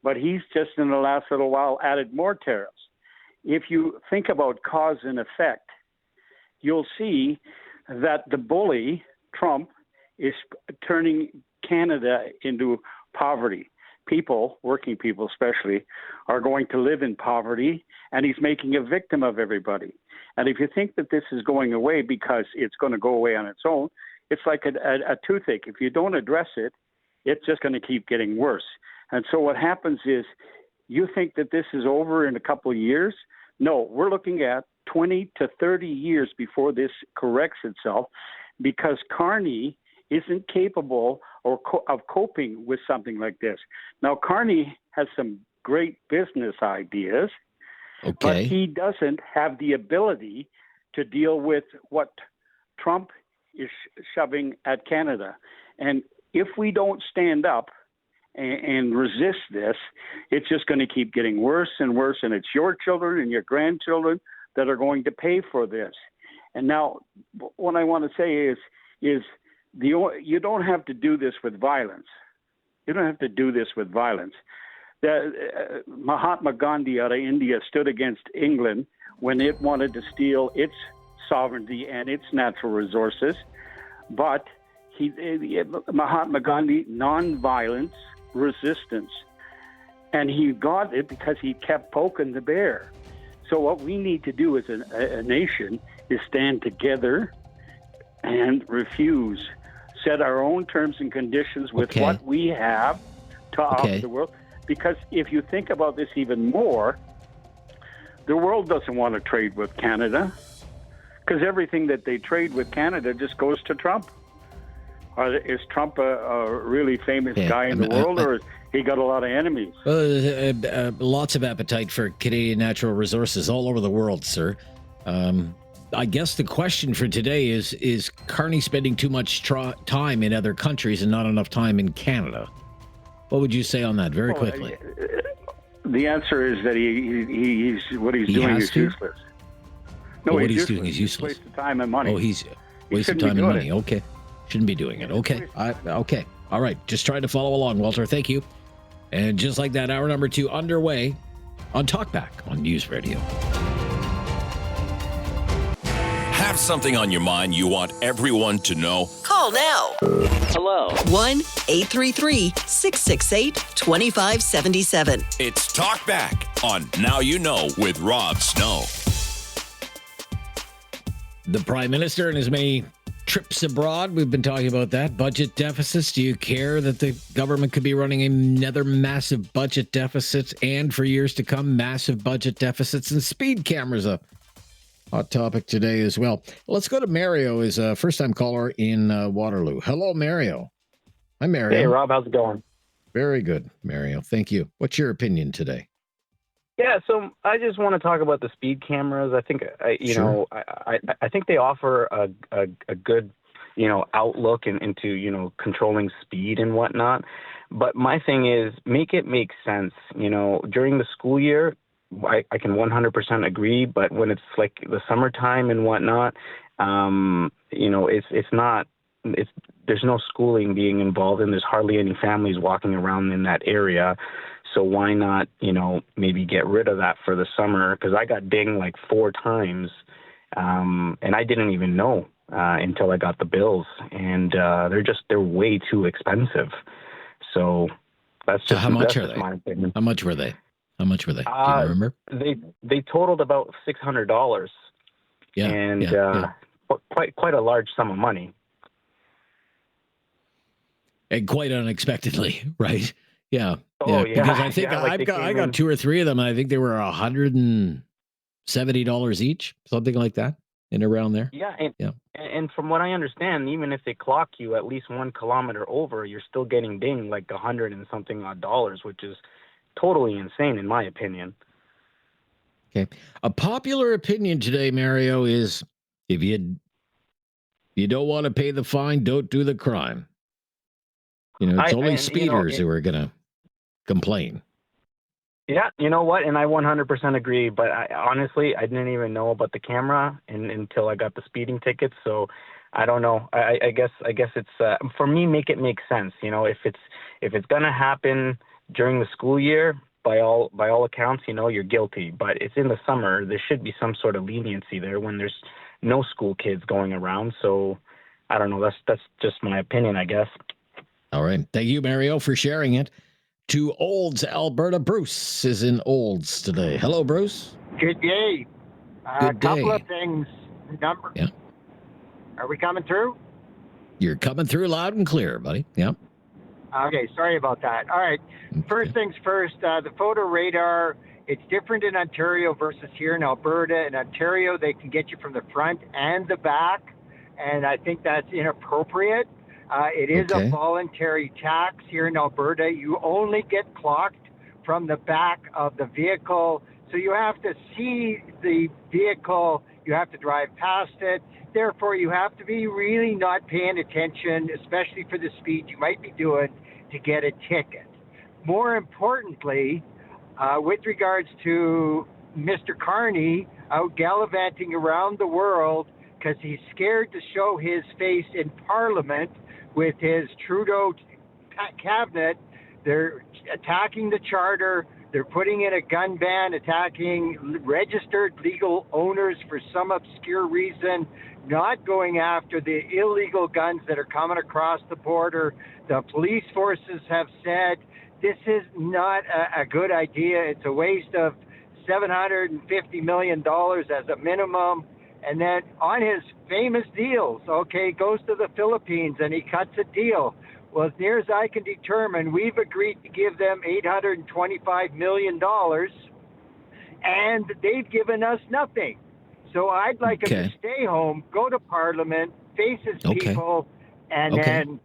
but he's just in the last little while added more tariffs. If you think about cause and effect, you'll see that the bully, Trump, is turning Canada into poverty. People, working people especially, are going to live in poverty, and he's making a victim of everybody. And if you think that this is going away because it's going to go away on its own, it's like a toothache. If you don't address it, it's just going to keep getting worse. And so what happens is, you think that this is over in a couple of years? No, we're looking at 20 to 30 years before this corrects itself, because Carney isn't capable of coping with something like this. Now, Carney has some great business ideas, but he doesn't have the ability to deal with what Trump is shoving at Canada. And if we don't stand up and resist this, it's just going to keep getting worse and worse. And it's your children and your grandchildren that are going to pay for this. And now what I want to say is you don't have to do this with violence. You don't have to do this with violence. Mahatma Gandhi out of India stood against England when it wanted to steal its sovereignty and its natural resources. But Mahatma Gandhi, nonviolence, resistance. And he got it because he kept poking the bear. So what we need to do as a nation is stand together and refuse, set our own terms and conditions with what we have to offer the world. Because if you think about this even more, the world doesn't want to trade with Canada because everything that they trade with Canada just goes to Trump. Is Trump a really famous guy in the world, or he got a lot of enemies? Lots of appetite for Canadian natural resources all over the world, sir. I guess the question for today is Carney spending too much time in other countries and not enough time in Canada? What would you say on that very quickly? The answer is that he's what he's doing is useless. No, what he's doing is useless. He's wasting time and money. Oh, he's wasting time and money. Okay. Shouldn't be doing it. Okay. Okay. All right. Just trying to follow along, Walter. Thank you. And just like that, hour number 2 underway on Talkback on News Radio. Have something on your mind you want everyone to know? Call now. Hello. 1-833-668-2577. It's Talkback on Now You Know with Rob Snow. The Prime Minister and his many trips abroad. We've been talking about that. Budget deficits. Do you care that the government could be running another massive budget deficit and for years to come, massive budget deficits? And speed cameras, a hot topic today as well. Let's go to Mario, is a first-time caller in Waterloo. Hello, Mario. Hi, Mario. Hey, Rob. How's it going? Very good, Mario. Thank you. What's your opinion today? Yeah, so I just want to talk about the speed cameras. I think, I think they offer a good, outlook into, controlling speed and whatnot. But my thing is, make it make sense. During the school year, I can 100% agree. But when it's like the summertime and whatnot, it's not. There's no schooling being involved, and there's hardly any families walking around in that area. So why not, maybe get rid of that for the summer? Because I got dinged like 4 times, and I didn't even know until I got the bills, and they're way too expensive. So that's just how much are they? My opinion. How much were they? Do you remember? They totaled about $600. Yeah, and quite a large sum of money. And quite unexpectedly, right? Yeah. Oh, yeah. Because I think I got 2 or 3 of them, and I think they were $170 each, something like that, and around there. Yeah, and from what I understand, even if they clock you at least 1 kilometer over, you're still getting dinged like $100 and something odd dollars, which is totally insane in my opinion. Okay. A popular opinion today, Mario, is if you don't want to pay the fine, don't do the crime. It's only speeders who are going to complain. Yeah, you know what? And I 100% agree. But honestly, I didn't even know about the camera until I got the speeding tickets. So I don't know. I guess it's for me. Make it make sense. If it's going to happen during the school year, by all accounts, you're guilty. But it's in the summer. There should be some sort of leniency there when there's no school kids going around. So I don't know. That's just my opinion, I guess. All right. Thank you, Mario, for sharing it. To Olds, Alberta. Bruce is in Olds today. Hello, Bruce. Good day. Good a couple day. of things. Number. Yeah. Are we coming through? You're coming through loud and clear, buddy. Yeah. Okay. Sorry about that. All right. First things first, the photo radar, it's different in Ontario versus here in Alberta. In Ontario, they can get you from the front and the back, and I think that's inappropriate. It is a voluntary tax here in Alberta. You only get clocked from the back of the vehicle. So you have to see the vehicle, you have to drive past it. Therefore, you have to be really not paying attention, especially for the speed you might be doing, to get a ticket. More importantly, with regards to Mr. Carney out gallivanting around the world because he's scared to show his face in Parliament with his Trudeau cabinet, they're attacking the Charter. They're putting in a gun ban, attacking registered legal owners for some obscure reason, not going after the illegal guns that are coming across the border. The police forces have said this is not a good idea. It's a waste of $750 million as a minimum. And then on his famous deals, goes to the Philippines and he cuts a deal. Well, as near as I can determine, we've agreed to give them $825 million, and they've given us nothing. So I'd like him to stay home, go to Parliament, face his people, and then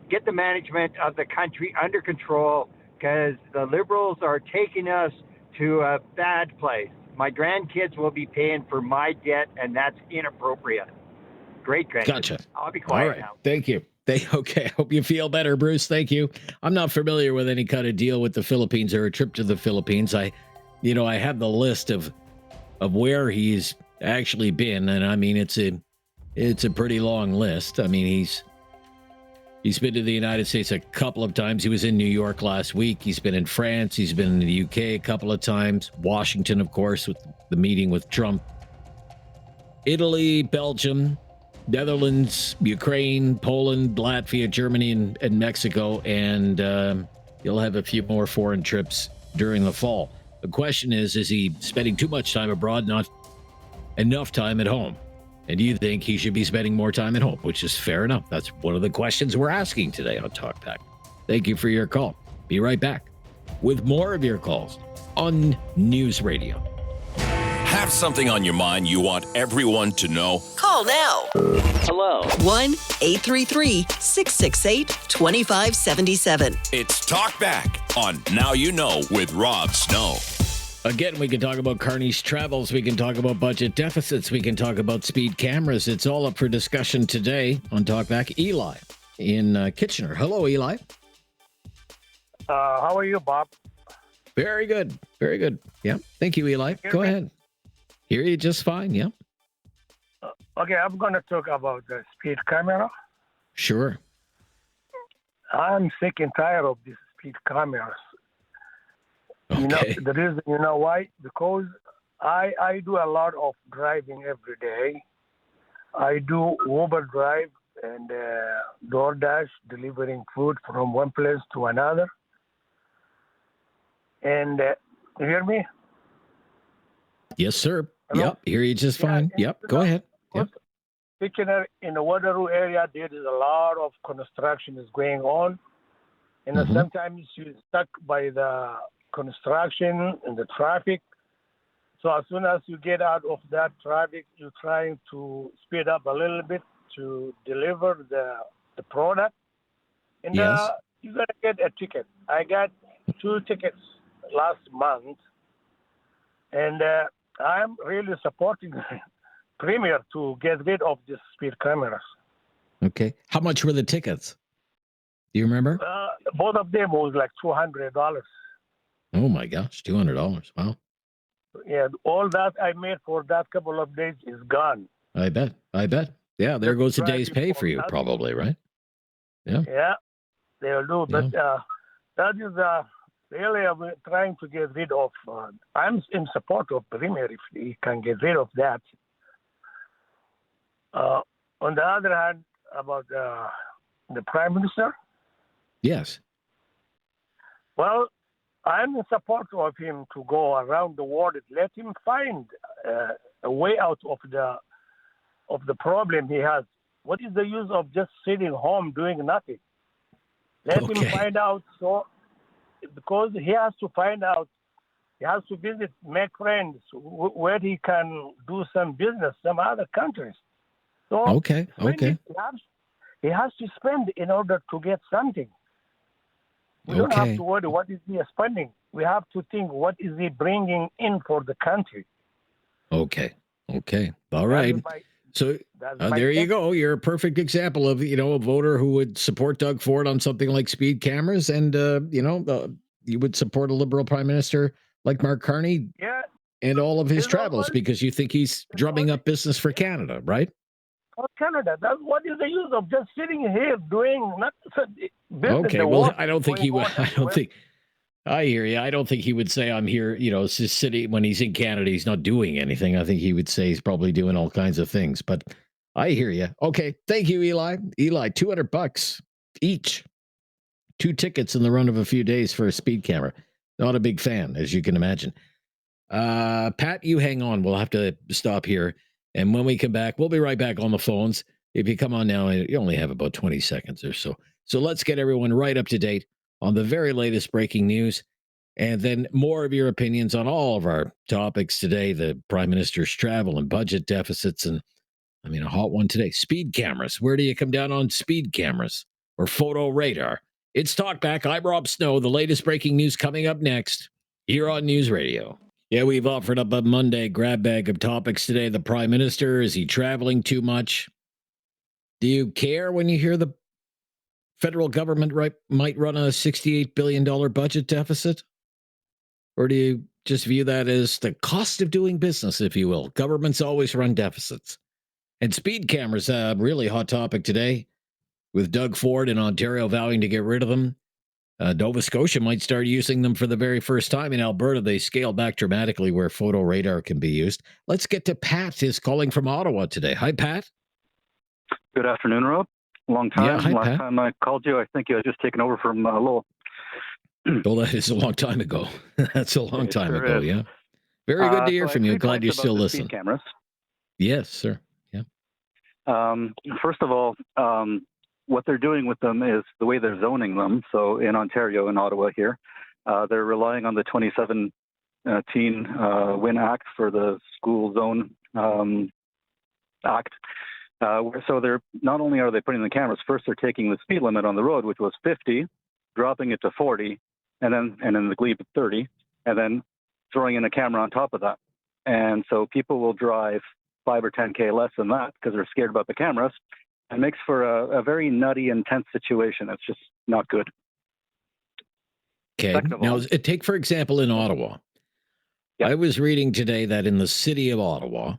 get the management of the country under control, because the Liberals are taking us to a bad place. My grandkids will be paying for my debt, and that's inappropriate. Great grandkids. Gotcha. I'll be quiet now. Thank you. Okay. Hope you feel better, Bruce. Thank you. I'm not familiar with any kind of deal with the Philippines or a trip to the Philippines. I have the list of where he's actually been, and I mean it's a pretty long list. I mean he's been to the United States a couple of times. He was in New York last week. He's been in France. He's been in the UK a couple of times. Washington, of course, with the meeting with Trump. Italy, Belgium, Netherlands, Ukraine, Poland, Latvia, Germany, and Mexico, and he'll have a few more foreign trips during the fall. The question is he spending too much time abroad, not enough time at home? And do you think he should be spending more time at home, which is fair enough? That's one of the questions we're asking today on Talkback. Thank you for your call. Be right back with more of your calls on News Radio. Have something on your mind you want everyone to know? Call now. Hello. 1-833-668-2577. It's Talkback on Now You Know with Rob Snow. Again, we can talk about Carney's travels. We can talk about budget deficits. We can talk about speed cameras. It's all up for discussion today on Talkback. Eli in Kitchener. Hello, Eli. How are you, Bob? Very good. Very good. Yeah. Thank you, Eli. Go ahead. Hear you just fine. Yeah. Okay, I'm going to talk about the speed camera. Sure. I'm sick and tired of these speed cameras. Okay. The reason, why? Because I do a lot of driving every day. I do Uber drive and DoorDash, delivering food from one place to another. And you hear me? Yes, sir. Hello? Yep. Hear you just fine. Yep. Go ahead. Yep. Kitchener, in the Waterloo area, there is a lot of construction is going on. And sometimes you're stuck by the construction and the traffic. So as soon as you get out of that traffic, you're trying to speed up a little bit to deliver the product. And you're going to get a ticket. I got 2 tickets last month. And I'm really supporting Premier to get rid of these speed cameras. Okay. How much were the tickets? Do you remember? Both of them was like $200. Oh my gosh, $200. Wow. Yeah, all that I made for that couple of days is gone. I bet. Yeah, there goes a day's pay for you, probably, right? Yeah. Yeah, they'll do. But that is really I'm trying to get rid of. I'm in support of Premier if he can get rid of that. On the other hand, about the Prime Minister. Yes. Well, I'm in support of him to go around the world. Let him find a way out of the problem he has. What is the use of just sitting home doing nothing? Let him find out. So, because he has to find out, he has to visit, make friends where he can do some business, some other countries. So He has to spend in order to get something. We don't have to worry what is he spending. We have to think what is he bringing in for the country. Okay. All right. So there you go. You're a perfect example of, a voter who would support Doug Ford on something like speed cameras. And, you would support a Liberal Prime Minister like Mark Carney and all of his travels because you think he's drumming up business for Canada, right? For Canada. That's what is the use of just sitting here doing business? Okay. Well, I don't think he would. I hear you. I don't think he would say I'm here, city when he's in Canada, he's not doing anything. I think he would say he's probably doing all kinds of things, but I hear you. Okay. Thank you, Eli. Eli, $200 each. 2 tickets in the run of a few days for a speed camera. Not a big fan, as you can imagine. Pat, you hang on. We'll have to stop here. And when we come back, we'll be right back on the phones. If you come on now, you only have about 20 seconds or so. So let's get everyone right up to date on the very latest breaking news, and then more of your opinions on all of our topics today, the Prime Minister's travel and budget deficits, and a hot one today, speed cameras. Where do you come down on speed cameras or photo radar? It's Talkback. I'm Rob Snow. The latest breaking news coming up next here on News Radio. Yeah, we've offered up a Monday grab bag of topics today. The Prime Minister, is he traveling too much? Do you care when you hear the federal government might run a $68 billion budget deficit? Or do you just view that as the cost of doing business, if you will? Governments always run deficits. And speed cameras, a really hot topic today, with Doug Ford in Ontario vowing to get rid of them. Nova Scotia might start using them for the very first time. In Alberta, they scale back dramatically where photo radar can be used. Let's get to Pat, who's calling from Ottawa today. Hi, Pat. Good afternoon, Rob. Long time. Yeah, hi, Last Pat. time I called you, I think you had just taken over from Lowell. Well, that is a long time ago. That's a long time ago, is. yeah. Very good to hear from you. Glad you still listen. Speed cameras. Yes, sir. Yeah. First of all, what they're doing with them is the way they're zoning them. So in Ontario and Ottawa here, they're relying on the 2017 WIN Act for the School Zone Act. So they're not only are they putting the cameras, first they're taking the speed limit on the road, which was 50, dropping it to 40, and then the glebe at 30, and then throwing in a camera on top of that. And so people will drive 5 or 10K less than that because they're scared about the cameras. It makes for a very nutty, intense situation. It's just not good. Okay. Now, take, for example, in Ottawa. I was reading today that in the city of Ottawa,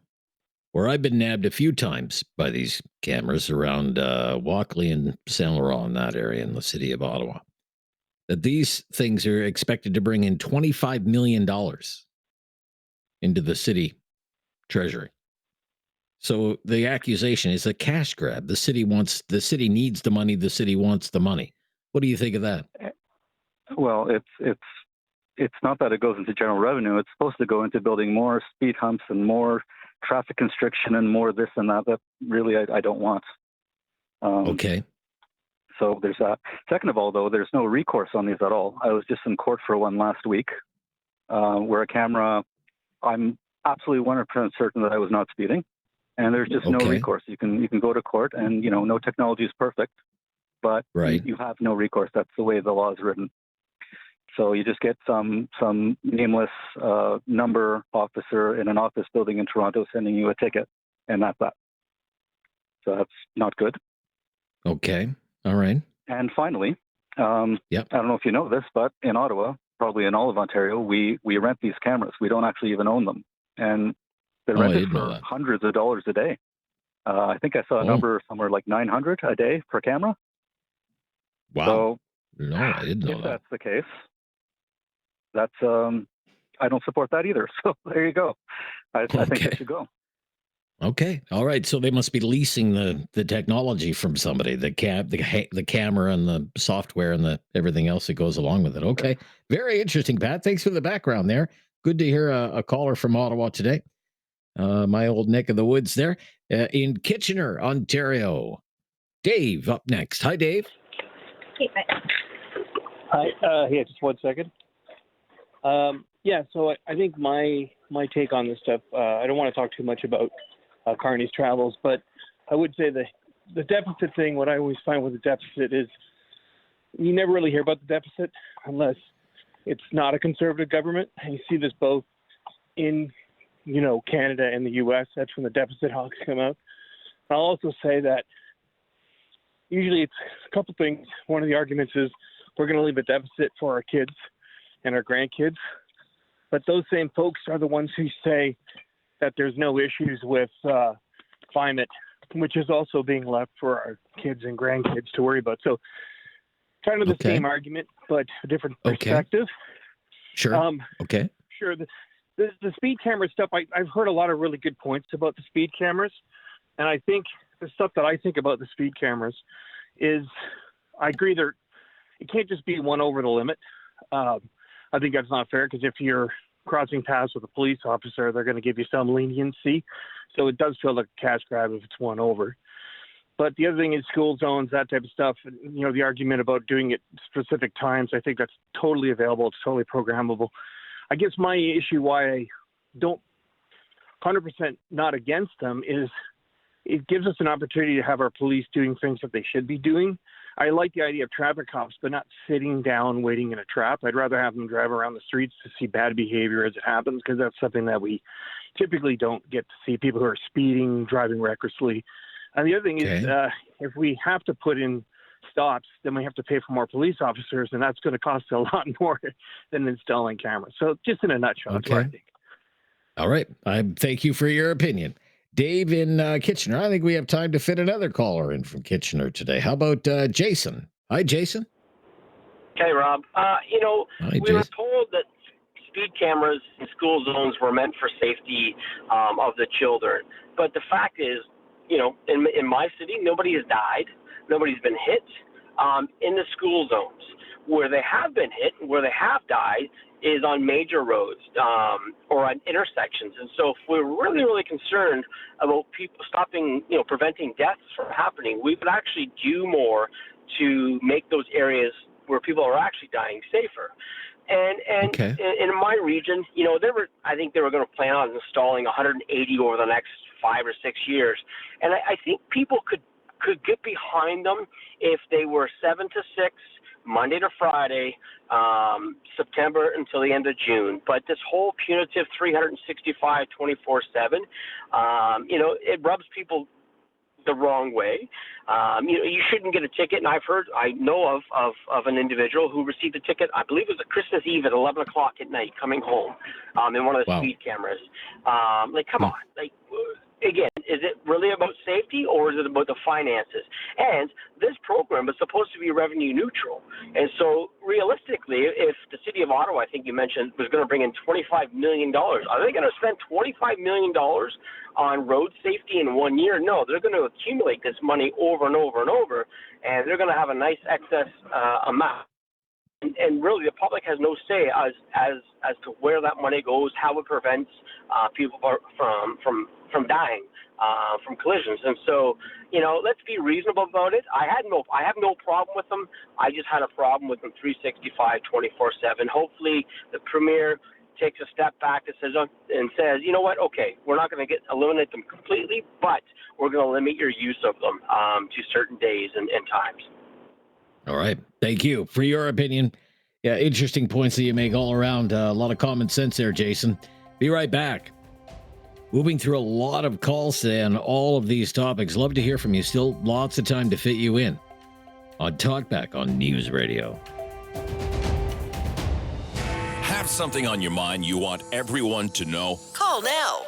where I've been nabbed a few times by these cameras around Walkley and Saint Laurent, in that area in the city of Ottawa, that these things are expected to bring in $25 million into the city treasury. So the accusation is a cash grab. The city needs the money. The city wants the money. What do you think of that? Well, it's not that it goes into general revenue. It's supposed to go into building more speed humps and more traffic constriction and more this and that. That really I don't want. Okay. So there's that. Second of all, though, there's no recourse on these at all. I was just in court for one last week where a camera, I'm absolutely 100% certain that I was not speeding. And there's just no recourse. You can go to court, and no technology is perfect, but you have no recourse. That's the way the law is written. So you just get some nameless number officer in an office building in Toronto sending you a ticket, and that's that. So that's not good. Okay. All right. And finally, I don't know if you know this, but in Ottawa, probably in all of Ontario, we rent these cameras. We don't actually even own them, and they're rented for hundreds of dollars a day. I think I saw a number somewhere like $900 a day per camera. Wow. So, no, I didn't know if that's the case, that's I don't support that either. So there you go. I think it should go. Okay. All right. So they must be leasing the technology from somebody, the camera and the software and the everything else that goes along with it. Okay. Very interesting, Pat. Thanks for the background there. Good to hear a caller from Ottawa today. My old neck of the woods there in Kitchener, Ontario. Dave up next. Hi, Dave. Hi. Yeah, just 1 second. So I think my take on this stuff, I don't want to talk too much about Carney's travels, but I would say that the deficit thing, what I always find with the deficit is you never really hear about the deficit unless it's not a conservative government. And you see this both in, Canada and the U.S. That's when the deficit hawks come out. I'll also say that usually it's a couple things. One of the arguments is we're going to leave a deficit for our kids and our grandkids. But those same folks are the ones who say that there's no issues with climate, which is also being left for our kids and grandkids to worry about. So kind of the same argument, but a different perspective. Sure. Okay. Sure. The speed camera stuff, I've heard a lot of really good points about the speed cameras. And I think the stuff that I think about the speed cameras is I agree it can't just be one over the limit. I think that's not fair because if you're crossing paths with a police officer, they're going to give you some leniency. So it does feel like a cash grab if it's one over. But the other thing is school zones, that type of stuff. The argument about doing it specific times, I think that's totally available. It's totally programmable. I guess my issue why I don't 100% not against them is it gives us an opportunity to have our police doing things that they should be doing. I like the idea of traffic cops, but not sitting down waiting in a trap. I'd rather have them drive around the streets to see bad behavior as it happens, because that's something that we typically don't get to see, people who are speeding, driving recklessly. And the other thing is if we have to put in stops, then we have to pay for more police officers, and that's going to cost a lot more than installing cameras. So just in a nutshell, that's what I think. All right. I thank you for your opinion. Dave in Kitchener. I think we have time to fit another caller in from Kitchener today. How about Jason? Hi, Jason. Okay, Rob. Hi, we were told that speed cameras in school zones were meant for safety of the children. But the fact is, in my city, nobody has died. Nobody's been hit in the school zones. Where they have been hit, where they have died, is on major roads or on intersections. And so if we're really, really concerned about people preventing deaths from happening, we would actually do more to make those areas where people are actually dying safer. And in my region, I think they were going to plan on installing 180 over the next 5 or 6 years. And I think people could get behind them if they were 7 to 6, Monday to Friday, September until the end of June. But this whole punitive 365, 24/7, it rubs people the wrong way. You shouldn't get a ticket. And I know of an individual who received a ticket, I believe it was a Christmas Eve at 11 o'clock at night coming home in one of the speed cameras. Come on. Again, is it really about safety or is it about the finances? And this program is supposed to be revenue neutral. And so realistically, if the city of Ottawa, I think you mentioned, was going to bring in $25 million, are they going to spend $25 million on road safety in 1 year? No, they're going to accumulate this money over and over and over, and they're going to have a nice excess amount. And really, the public has no say as to where that money goes, how it prevents people from dying from collisions. And so, let's be reasonable about it. I have no problem with them. I just had a problem with them 365, 24/7. Hopefully, the premier takes a step back and says, you know what? Okay, we're not going to eliminate them completely, but we're going to limit your use of them to certain days and times. All right. Thank you for your opinion. Yeah, interesting points that you make all around. A lot of common sense there, Jason. Be right back. Moving through a lot of calls today on all of these topics. Love to hear from you. Still lots of time to fit you in on Talkback on News Radio. Have something on your mind you want everyone to know? Call now.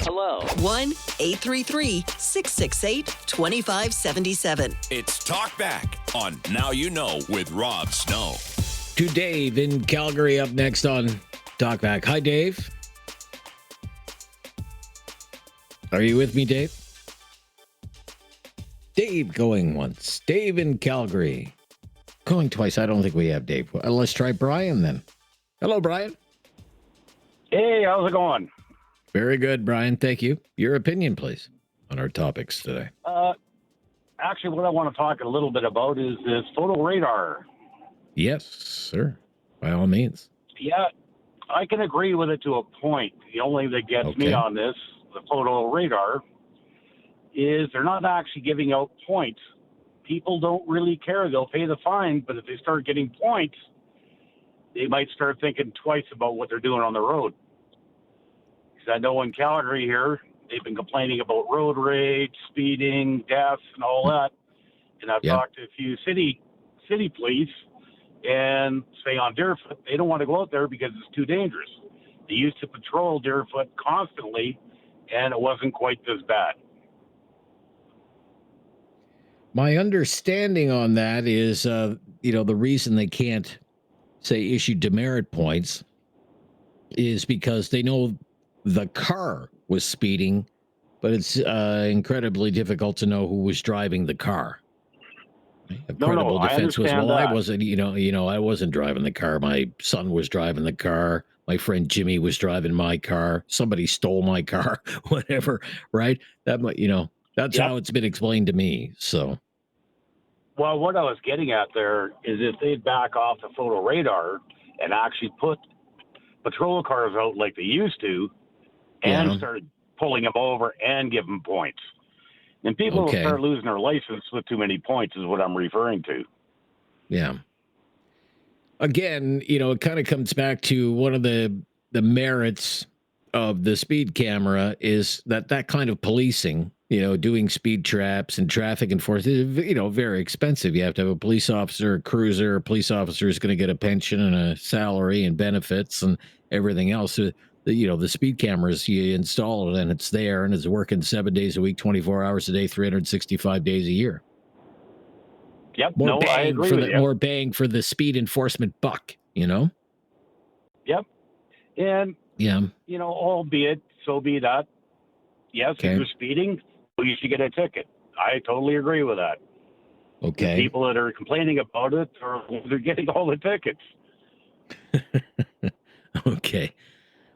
Hello. 1-833-668-2577. It's Talkback on Now You Know with Rob Snow. To Dave in Calgary up next on Talkback. Hi, Dave. Are you with me, Dave? Dave going once. Dave in Calgary. Going twice. I don't think we have Dave. Let's try Brian then. Hello, Brian. Hey, how's it going? Very good, Brian. Thank you. Your opinion, please, on our topics today. Actually, what I want to talk a little bit about is this photo radar. Yes, sir. By all means. Yeah, I can agree with it to a point. The only thing that gets me on this, the photo radar, is they're not actually giving out points. People don't really care. They'll pay the fine, but if they start getting points, they might start thinking twice about what they're doing on the road. Because I know in Calgary here, they've been complaining about road rage, speeding, deaths, and all that. And I've talked to a few city police, and say on Deerfoot, they don't want to go out there because it's too dangerous. They used to patrol Deerfoot constantly, and it wasn't quite this bad. My understanding on that is, the reason they can't, say, issue demerit points is because they know the car was speeding, but it's incredibly difficult to know who was driving the car. A credible defense was, well, I wasn't, I wasn't driving the car. My son was driving the car. My friend Jimmy was driving my car. Somebody stole my car, whatever, right? That, that's how it's been explained to me. So, well, what I was getting at there is if they'd back off the photo radar and actually put patrol cars out like they used to, and started pulling them over and give them points. And people will start losing their license with too many points is what I'm referring to. Yeah. Again, it kind of comes back to one of the merits of the speed camera is that kind of policing, doing speed traps and traffic enforcement is, very expensive. You have to have a police officer, a cruiser. A police officer is going to get a pension and a salary and benefits and everything else. So, the speed cameras, you install it and it's there and it's working 7 days a week, 24 hours a day, 365 days a year. Yep. I agree with you. More bang for the speed enforcement buck, Yep. And, albeit, so be that. Yes, if you're speeding, you should get a ticket. I totally agree with that. Okay. The people that are complaining about it, they're getting all the tickets. Okay.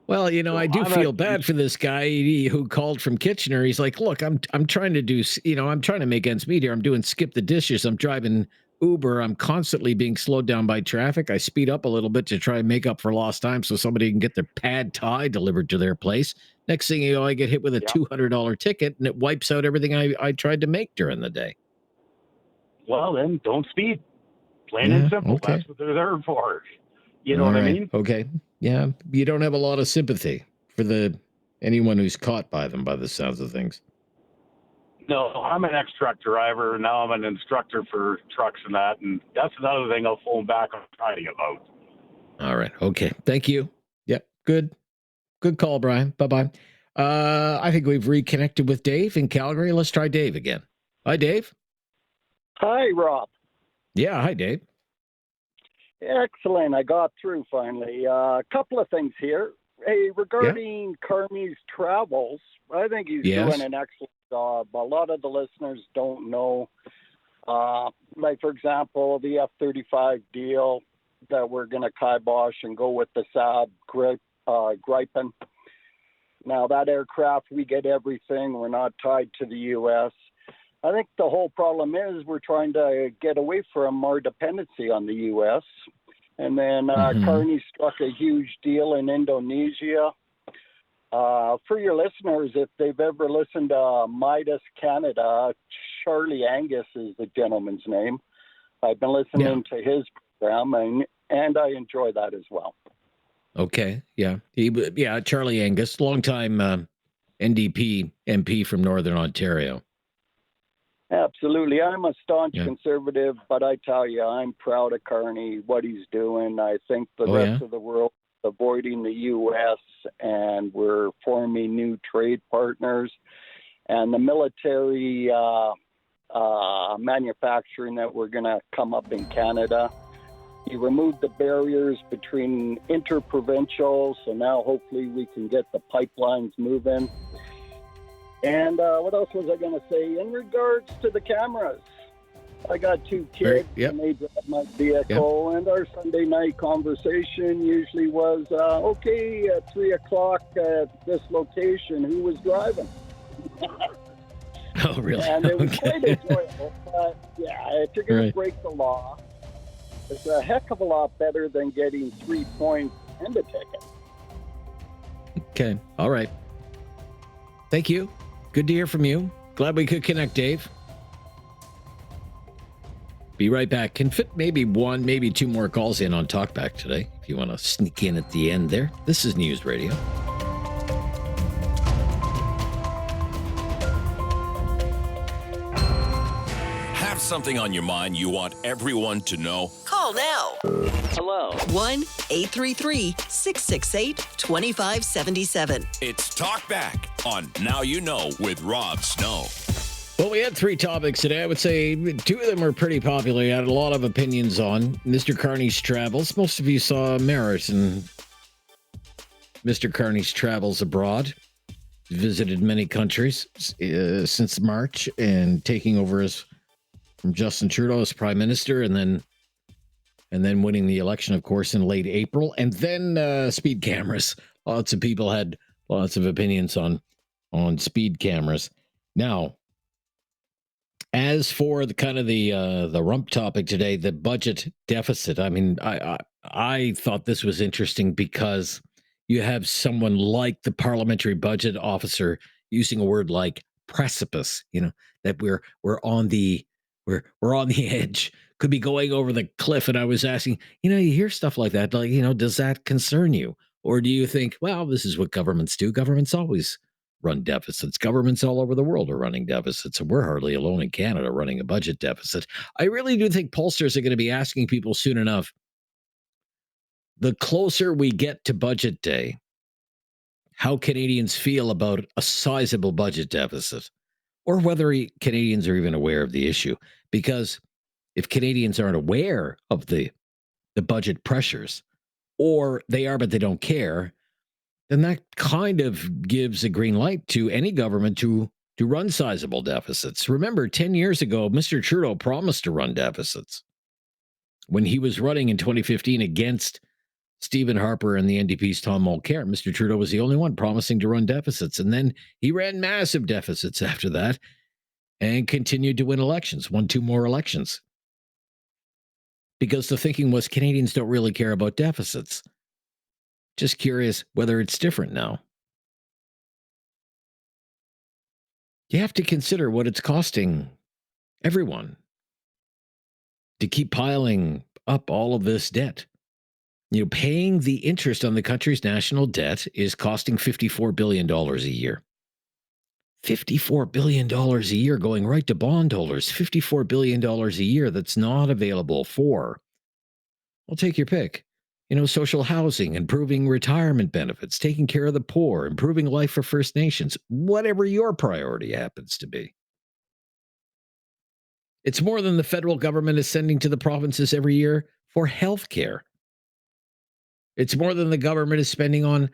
Well, I do feel bad for this guy who called from Kitchener. He's like, look, I'm trying to do, I'm trying to make ends meet here. I'm doing skip the dishes. I'm driving Uber. I'm constantly being slowed down by traffic. I speed up a little bit to try and make up for lost time so somebody can get their pad thai delivered to their place. Next thing you know, I get hit with a $200 ticket and it wipes out everything I tried to make during the day. Well, then don't speed. Plain and simple. Okay. That's what they're there for. You know what I mean? Okay. Yeah. You don't have a lot of sympathy for anyone who's caught by them, by the sounds of things. No, I'm an ex-truck driver. Now I'm an instructor for trucks and that. And that's another thing I'll phone back on Friday about. All right. Okay. Thank you. Yep. Good call, Brian. Bye-bye. I think we've reconnected with Dave in Calgary. Let's try Dave again. Hi, Dave. Hi, Rob. Yeah. Hi, Dave. Excellent. I got through finally. A couple of things here. Hey, regarding Carney's travels, I think he's doing an excellent job. A lot of the listeners don't know. Like, for example, the F-35 deal that we're going to kibosh and go with the Saab Gripen. Now, that aircraft, we get everything. We're not tied to the U.S. I think the whole problem is we're trying to get away from our dependency on the U.S. And then Carney struck a huge deal in Indonesia. For your listeners, if they've ever listened to Midas Canada, Charlie Angus is the gentleman's name. I've been listening to his program, and I enjoy that as well. Okay, yeah. Charlie Angus, longtime NDP MP from Northern Ontario. Absolutely. I'm a staunch conservative, but I tell you, I'm proud of Carney, what he's doing. I think the rest of the world is avoiding the U.S., and we're forming new trade partners. And the military manufacturing that we're going to come up in Canada, he removed the barriers between interprovincial, so now hopefully we can get the pipelines moving. And what else was I going to say? In regards to the cameras, I got two kids, and they drive my vehicle, and our Sunday night conversation usually was, okay, at 3 o'clock at this location, who was driving? Oh, really? And it was quite enjoyable. But, if you're going to break the law, it's a heck of a lot better than getting 3 points and a ticket. Okay. All right. Thank you. Good to hear from you. Glad we could connect, Dave. Be right back. Can fit maybe one, maybe two more calls in on Talkback today, if you want to sneak in at the end there. This is News Radio. Have something on your mind you want everyone to know? Call now. Hello. 1-833-668-2577. It's Talkback on Now You Know with Rob Snow. Well, we had three topics today. I would say two of them were pretty popular. You had a lot of opinions on Mr. Carney's travels. Most of you saw merit in Mr. Carney's travels abroad. Visited many countries since March and taking over from Justin Trudeau as prime minister, and then winning the election, of course, in late April. And then speed cameras. Lots of people had lots of opinions on speed cameras. Now, as for the rump topic today, the budget deficit. I mean, I thought this was interesting because you have someone like the parliamentary budget officer using a word like precipice. You know, that we're on the edge, could be going over the cliff. And I was asking, you hear stuff like that, like, does that concern you? Or do you think, well, this is what governments do? Governments always run deficits. Governments all over the world are running deficits. And we're hardly alone in Canada running a budget deficit. I really do think pollsters are going to be asking people soon enough, the closer we get to budget day, how Canadians feel about a sizable budget deficit, or whether Canadians are even aware of the issue. Because if Canadians aren't aware of the budget pressures, or they are but they don't care, then that kind of gives a green light to any government to run sizable deficits. Remember, 10 years ago, Mr. Trudeau promised to run deficits. When he was running in 2015 against Stephen Harper and the NDP's Tom Mulcair, Mr. Trudeau was the only one promising to run deficits. And then he ran massive deficits after that and continued to win elections, won 2 more elections. Because the thinking was Canadians don't really care about deficits. Just curious whether it's different now. You have to consider what it's costing everyone to keep piling up all of this debt. Paying the interest on the country's national debt is costing $54 billion a year. $54 billion a year going right to bondholders. $54 billion a year that's not available for, well, take your pick. Social housing, improving retirement benefits, taking care of the poor, improving life for First Nations, whatever your priority happens to be. It's more than the federal government is sending to the provinces every year for health care. It's more than the government is spending on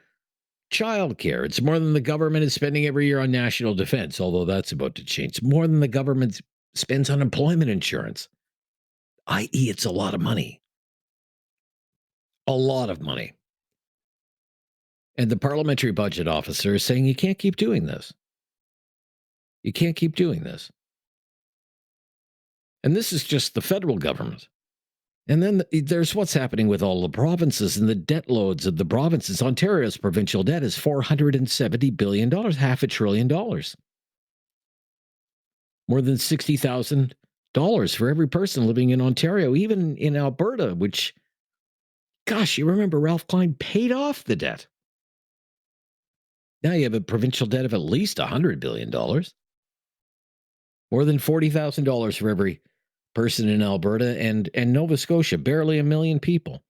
child care. It's more than the government is spending every year on national defense, although that's about to change. It's more than the government spends on employment insurance, i.e., it's a lot of money. A lot of money. And the parliamentary budget officer is saying you can't keep doing this. You can't keep doing this. And this is just the federal government. And then there's what's happening with all the provinces and the debt loads of the provinces. Ontario's provincial debt is $470 billion, $500 billion. More than $60,000 for every person living in Ontario, even in Alberta, which, gosh, you remember Ralph Klein paid off the debt. Now you have a provincial debt of at least $100 billion. More than $40,000 for every person in Alberta and Nova Scotia, barely 1 million people.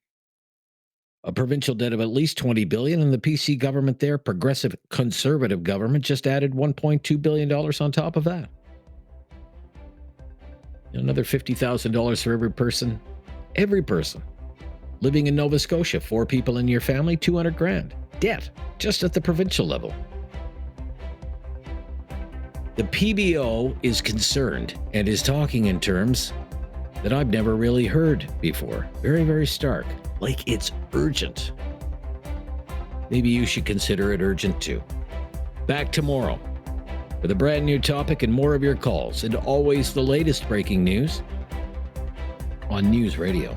A provincial debt of at least $20 billion, and the PC government there, progressive conservative government, just added $1.2 billion on top of that. Another $50,000 for every person living in Nova Scotia. 4 people in your family, $200,000 debt just at the provincial level. The PBO is concerned and is talking in terms that I've never really heard before. Very, very stark. Like it's urgent. Maybe you should consider it urgent too. Back tomorrow with a brand new topic and more of your calls, and always the latest breaking news on News Radio.